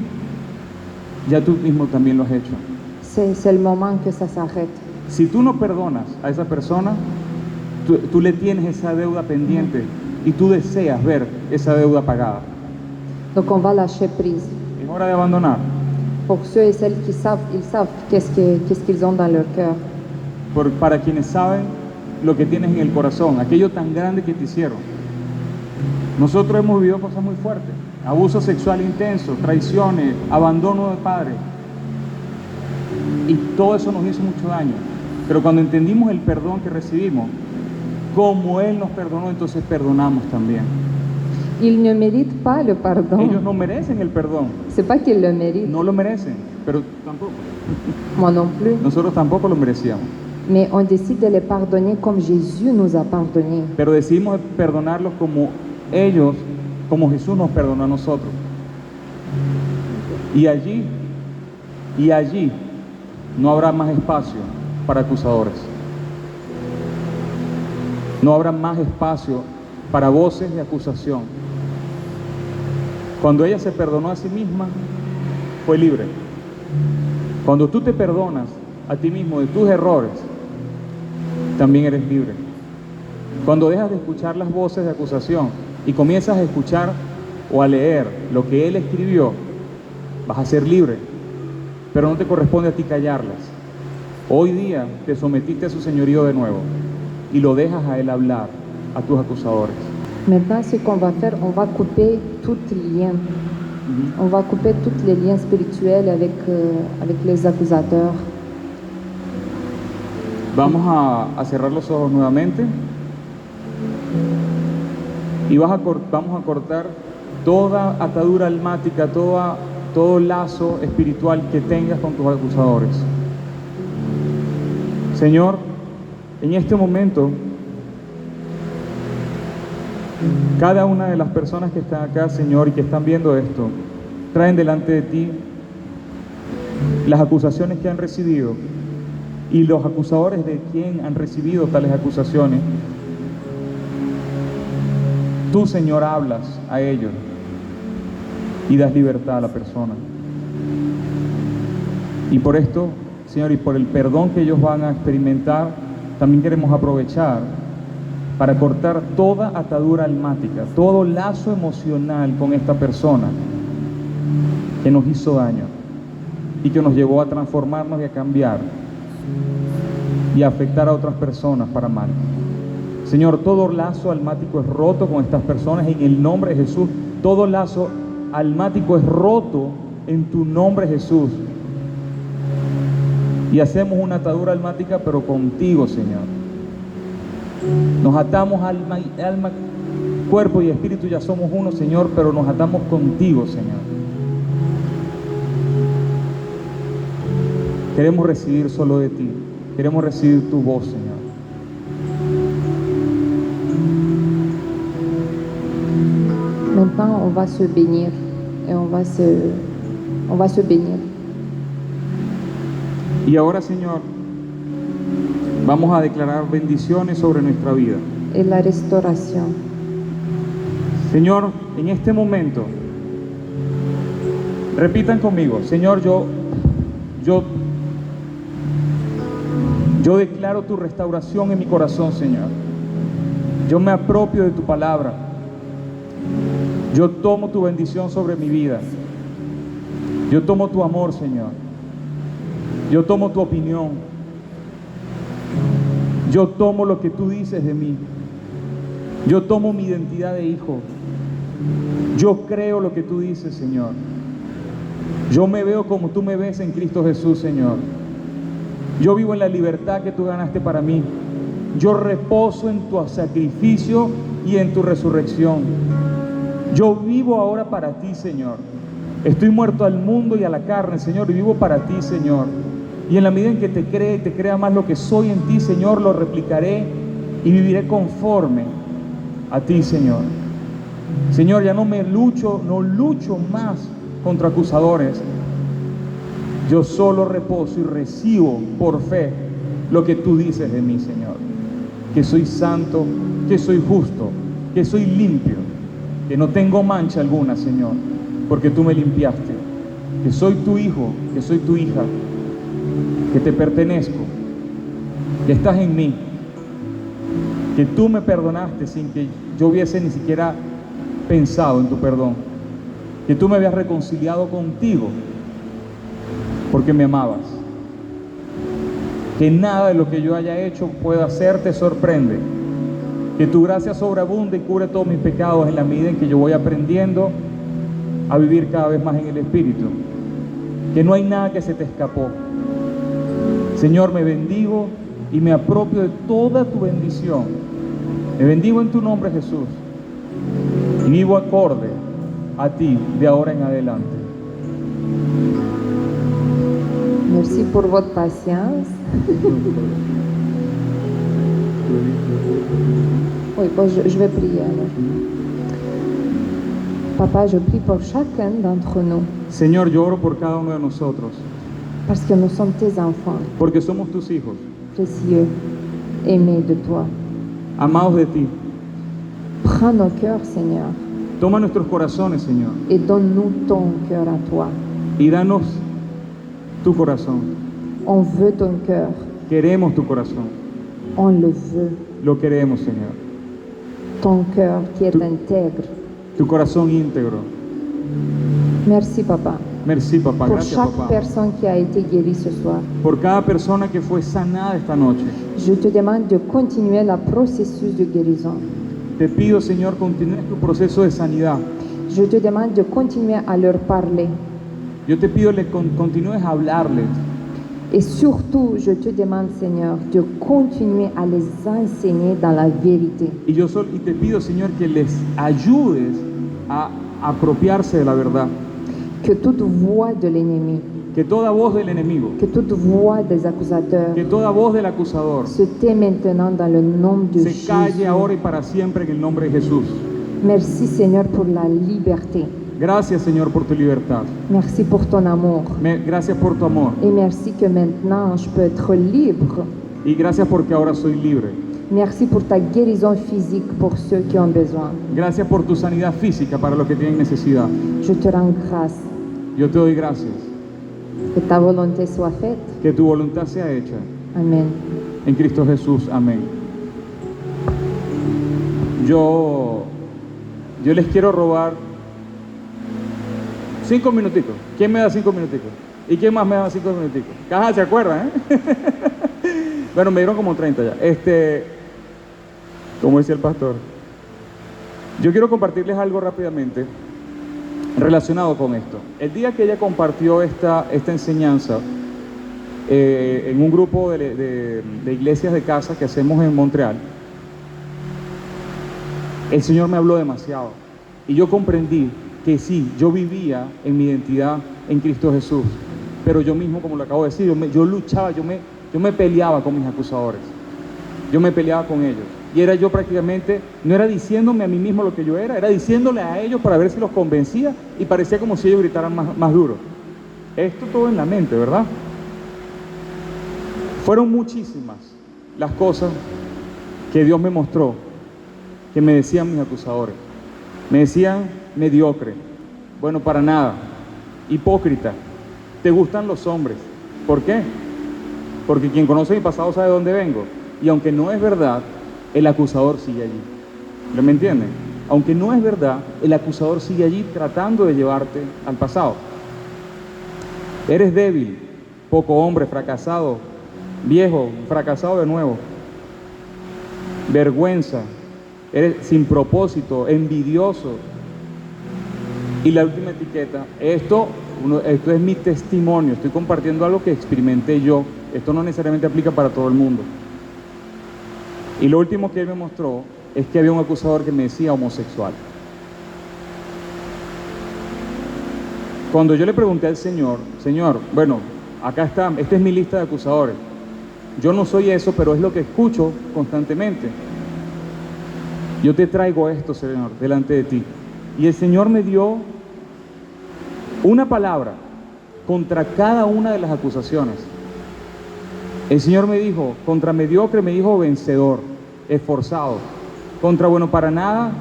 ya tú mismo también lo has hecho. C'est le moment que ça s'arrête. Si tú no perdonas a esa persona, tú le tienes esa deuda pendiente y tú deseas ver esa deuda pagada. Donc on va lâcher prise. Es hora de abandonar. Pour ceux et celles qui savent, ils savent qu'est-ce qu'ils ont dans leur cœur. Para quienes saben lo que tienes en el corazón, aquello tan grande que te hicieron. Nosotros hemos vivido cosas muy fuertes: abuso sexual intenso, traiciones, abandono de padres, y todo eso nos hizo mucho daño. Pero cuando entendimos el perdón que recibimos, como Él nos perdonó, entonces perdonamos también. Ils ne méritent pas le pardon. Ellos no merecen el perdón, C'est pas qu'ils le méritent, no lo merecen, pero tampoco. moi non plus. Nosotros tampoco lo merecíamos. Mais on décide de les pardonner comme Jésus nous a pardonnés. Pero decidimos perdonarlos como ellos, como Jesús nos perdonó a nosotros. Y allí no habrá más espacio para acusadores. No habrá más espacio para voces de acusación. Cuando ella se perdonó a sí misma, fue libre. Cuando tú te perdonas a ti mismo de tus errores, también eres libre. Cuando dejas de escuchar las voces de acusación y comienzas a escuchar o a leer lo que Él escribió, vas a ser libre. Pero no te corresponde a ti callarlas. Hoy día te sometiste a su señorío de nuevo y lo dejas a Él hablar, a tus acusadores. Maintenant, ce qu'on va faire, on va couper tout lien. On va couper tous les liens spirituels avec les accusateurs. Vamos a cerrar los ojos nuevamente y vamos a cortar toda atadura almática, todo lazo espiritual que tengas con tus acusadores. Señor, en este momento, cada una de las personas que están acá, Señor, y que están viendo esto, traen delante de ti las acusaciones que han recibido y los acusadores de quien han recibido tales acusaciones. Tú, Señor, hablas a ellos y das libertad a la persona. Y por esto, Señor, y por el perdón que ellos van a experimentar, también queremos aprovechar para cortar toda atadura almática, todo lazo emocional con esta persona que nos hizo daño y que nos llevó a transformarnos y a cambiar y a afectar a otras personas para mal. Señor, todo lazo almático es roto con estas personas en el nombre de Jesús. Todo lazo almático es roto en tu nombre, Jesús. Y hacemos una atadura almática, pero contigo, Señor. Nos atamos alma, cuerpo y espíritu, ya somos uno, Señor, pero nos atamos contigo, Señor. Queremos recibir solo de ti. Queremos recibir tu voz, Señor. Maintenant, on va se bénir et on va se bénir. Y ahora, Señor, vamos a declarar bendiciones sobre nuestra vida. Et la restauration. Señor, en este momento, repitan conmigo: Señor, yo declaro tu restauración en mi corazón, Señor. Yo me apropio de tu palabra. Yo tomo tu bendición sobre mi vida. Yo tomo tu amor, Señor. Yo tomo tu opinión. Yo tomo lo que tú dices de mí. Yo tomo mi identidad de hijo. Yo creo lo que tú dices, Señor. Yo me veo como tú me ves en Cristo Jesús, Señor. Yo vivo en la libertad que tú ganaste para mí. Yo reposo en tu sacrificio y en tu resurrección. Yo vivo ahora para ti, Señor. Estoy muerto al mundo y a la carne, Señor, y vivo para ti, Señor. Y en la medida en que te cree y te crea más lo que soy en ti, Señor, lo replicaré y viviré conforme a ti, Señor. Señor, ya no lucho más contra acusadores. Yo solo reposo y recibo por fe lo que tú dices de mí, Señor. Que soy santo, que soy justo, que soy limpio, que no tengo mancha alguna, Señor, porque tú me limpiaste. Que soy tu hijo, que soy tu hija, que te pertenezco, que estás en mí, que tú me perdonaste sin que yo hubiese ni siquiera pensado en tu perdón, que tú me habías reconciliado contigo porque me amabas, que nada de lo que yo haya hecho pueda hacerte sorprende, que tu gracia sobreabunde y cubre todos mis pecados en la medida en que yo voy aprendiendo a vivir cada vez más en el Espíritu, que no hay nada que se te escapó. Señor, me bendigo y me apropio de toda tu bendición. Me bendigo en tu nombre, Jesús, y vivo acorde a ti de ahora en adelante. Merci pour votre patience. Oui, bon, je vais prier alors. Papa, je prie pour chacun d'entre nous, Señor, yo oro por cada uno de nosotros, parce que nous sommes tes enfants, porque somos tus hijos, précieux, aimés de toi. amados de ti. Prends nos cœurs, Seigneur, Toma nuestros corazones, Señor, et donne-nous ton cœur à toi. y danos tu corazón. On veut ton cœur, Queremos tu corazón, on le veut. lo queremos, Señor. Ton cœur qui est Tu- intègre. Tu corazón íntegro. Merci, Papa, Merci, papá. pour Gracias, chaque papá. personne qui a été guérie ce soir. Por cada persona que fue sanada esta noche. Je te demande de continuer le processus de guérison. Te pido, Señor, continúes tu proceso de sanidad. Je te demande de continuer à leur parler. Yo te pido que continúes a hablarles. Et surtout, je te demande, Seigneur, de continuer à les enseigner dans la vérité. Y te pido, Señor, que les ayudes a apropiarse de la verdad. Que toute voix de l'ennemi, Que toda voz del enemigo, que toute voix des accusateurs que toda voz del acusador se tait maintenant dans le nom de se Jésus. calle ahora y para siempre en el nombre de Jesús. Merci, Seigneur, pour la liberté. Gracias, Señor, por tu libertad. Merci pour ton amour. Gracias por tu amor. Et merci que maintenant, je peux être libre. Y gracias porque ahora soy libre. Merci pour ta guérison physique pour ceux qui ont besoin. Gracias por tu sanidad física para los que tienen necesidad. Je te rends grâce. Yo te doy gracias. Que ta volonté soit faite. Que tu voluntad sea hecha. Amen. En Cristo Jesús. Amén. Yo les quiero robar 5 minuticos. ¿Quién me da 5 minuticos? ¿Y quién más me da 5 minuticos? Ajá, ¿se acuerdan? Bueno, me dieron como 30 ya. Como decía el pastor. Yo quiero compartirles algo rápidamente relacionado con esto. El día que ella compartió esta enseñanza en un grupo de iglesias de casa que hacemos en Montreal, el Señor me habló demasiado y yo comprendí que sí, yo vivía en mi identidad en Cristo Jesús, pero yo mismo, como lo acabo de decir, yo luchaba, yo me peleaba con mis acusadores, yo me peleaba con ellos. Y era yo prácticamente, no era diciéndome a mí mismo lo que yo era diciéndole a ellos para ver si los convencía, y parecía como si ellos gritaran más duro. Esto todo en la mente, ¿verdad? Fueron muchísimas las cosas que Dios me mostró, que me decían mis acusadores. Me decían mediocre, bueno, para nada, hipócrita, te gustan los hombres. ¿Por qué? Porque quien conoce mi pasado sabe de dónde vengo. Y aunque no es verdad, el acusador sigue allí. ¿Me entienden? Aunque no es verdad, el acusador sigue allí tratando de llevarte al pasado. Eres débil, poco hombre, fracasado, viejo, fracasado de nuevo. Vergüenza, eres sin propósito, envidioso. Y la última etiqueta, esto es mi testimonio, estoy compartiendo algo que experimenté yo. Esto no necesariamente aplica para todo el mundo. Y lo último que él me mostró es que había un acusador que me decía homosexual. Cuando yo le pregunté al Señor, bueno, acá está, esta es mi lista de acusadores. Yo no soy eso, pero es lo que escucho constantemente. Yo te traigo esto, Señor, delante de ti. Y el Señor me dio una palabra contra cada una de las acusaciones. El Señor me dijo, contra mediocre me dijo vencedor, esforzado. Contra bueno para nada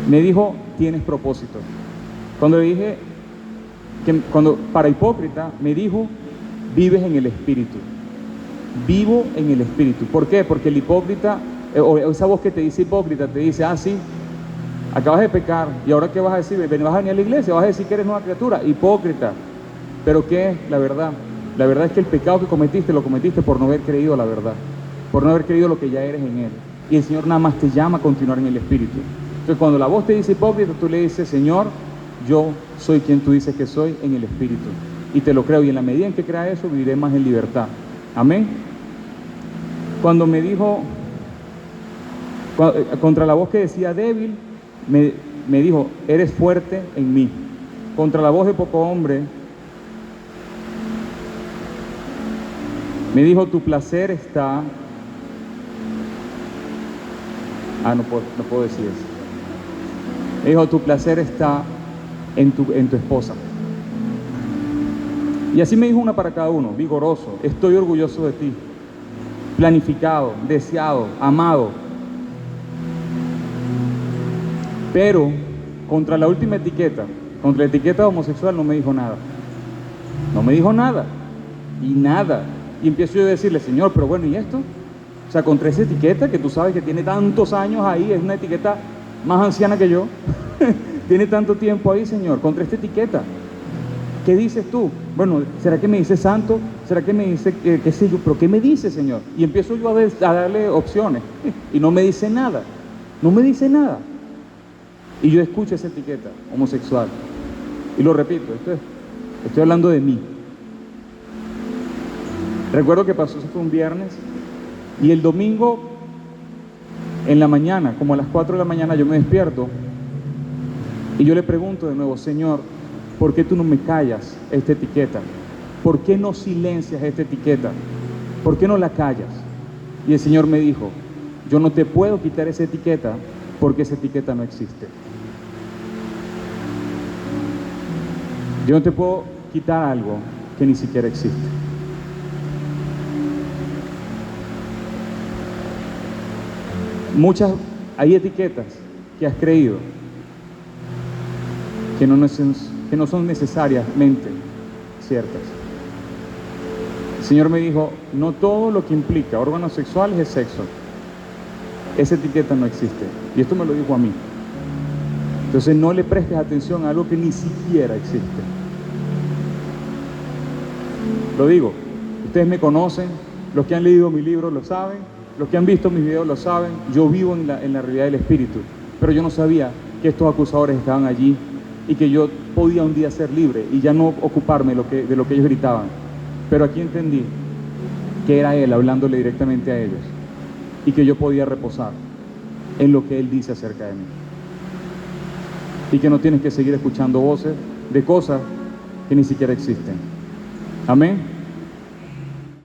me dijo tienes propósito. Cuando le dije para hipócrita me dijo vives en el Espíritu. Vivo en el Espíritu. ¿Por qué? Porque el hipócrita, o esa voz que te dice hipócrita, te dice, sí, acabas de pecar, ¿y ahora qué vas a decir? ¿Vas a venir a la iglesia? ¿Vas a decir que eres nueva criatura? Hipócrita. ¿Pero qué es la verdad? La verdad es que el pecado que cometiste, lo cometiste por no haber creído la verdad, por no haber creído lo que ya eres en Él. Y el Señor nada más te llama a continuar en el Espíritu. Entonces cuando la voz te dice hipócrita, tú le dices, Señor, yo soy quien tú dices que soy en el Espíritu. Y te lo creo, y en la medida en que crea eso, viviré más en libertad. Amén. Cuando me dijo, contra la voz que decía débil, me dijo, eres fuerte en mí. Contra la voz de poco hombre, me dijo, tu placer está... no puedo decir eso. Me dijo, tu placer está en tu esposa. Y así me dijo una para cada uno, vigoroso, estoy orgulloso de ti, planificado, deseado, amado. Pero contra la última etiqueta, contra la etiqueta homosexual no me dijo nada. No me dijo nada. Y nada. Y empiezo yo a decirle, Señor, pero bueno, ¿y esto? O sea, contra esa etiqueta que tú sabes que tiene tantos años ahí, es una etiqueta más anciana que yo, tiene tanto tiempo ahí, Señor, contra esta etiqueta. ¿Qué dices tú? Bueno, ¿será que me dice santo? ¿Será que me dice qué sé yo? ¿Pero qué me dice, Señor? Y empiezo yo a darle opciones y no me dice nada. No me dice nada. Y yo escucho esa etiqueta, homosexual. Y lo repito, estoy hablando de mí. Recuerdo que pasó, eso fue un viernes, y el domingo en la mañana, como a las 4 de la mañana, yo me despierto y yo le pregunto de nuevo, Señor, ¿por qué tú no me callas esta etiqueta? ¿Por qué no silencias esta etiqueta? ¿Por qué no la callas? Y el Señor me dijo, yo no te puedo quitar esa etiqueta porque esa etiqueta no existe. Yo no te puedo quitar algo que ni siquiera existe. Hay etiquetas que has creído que no son necesariamente ciertas. El Señor me dijo, no todo lo que implica órganos sexuales es sexo. Esa etiqueta no existe. Y esto me lo dijo a mí. Entonces no le prestes atención a algo que ni siquiera existe. Lo digo, ustedes me conocen, los que han leído mi libro lo saben, los que han visto mis videos lo saben, yo vivo en la realidad del Espíritu, pero yo no sabía que estos acusadores estaban allí y que yo podía un día ser libre y ya no ocuparme de lo que ellos gritaban. Pero aquí entendí que era Él hablándole directamente a ellos y que yo podía reposar en lo que Él dice acerca de mí. Y que no tienes que seguir escuchando voces de cosas que ni siquiera existen. Amén.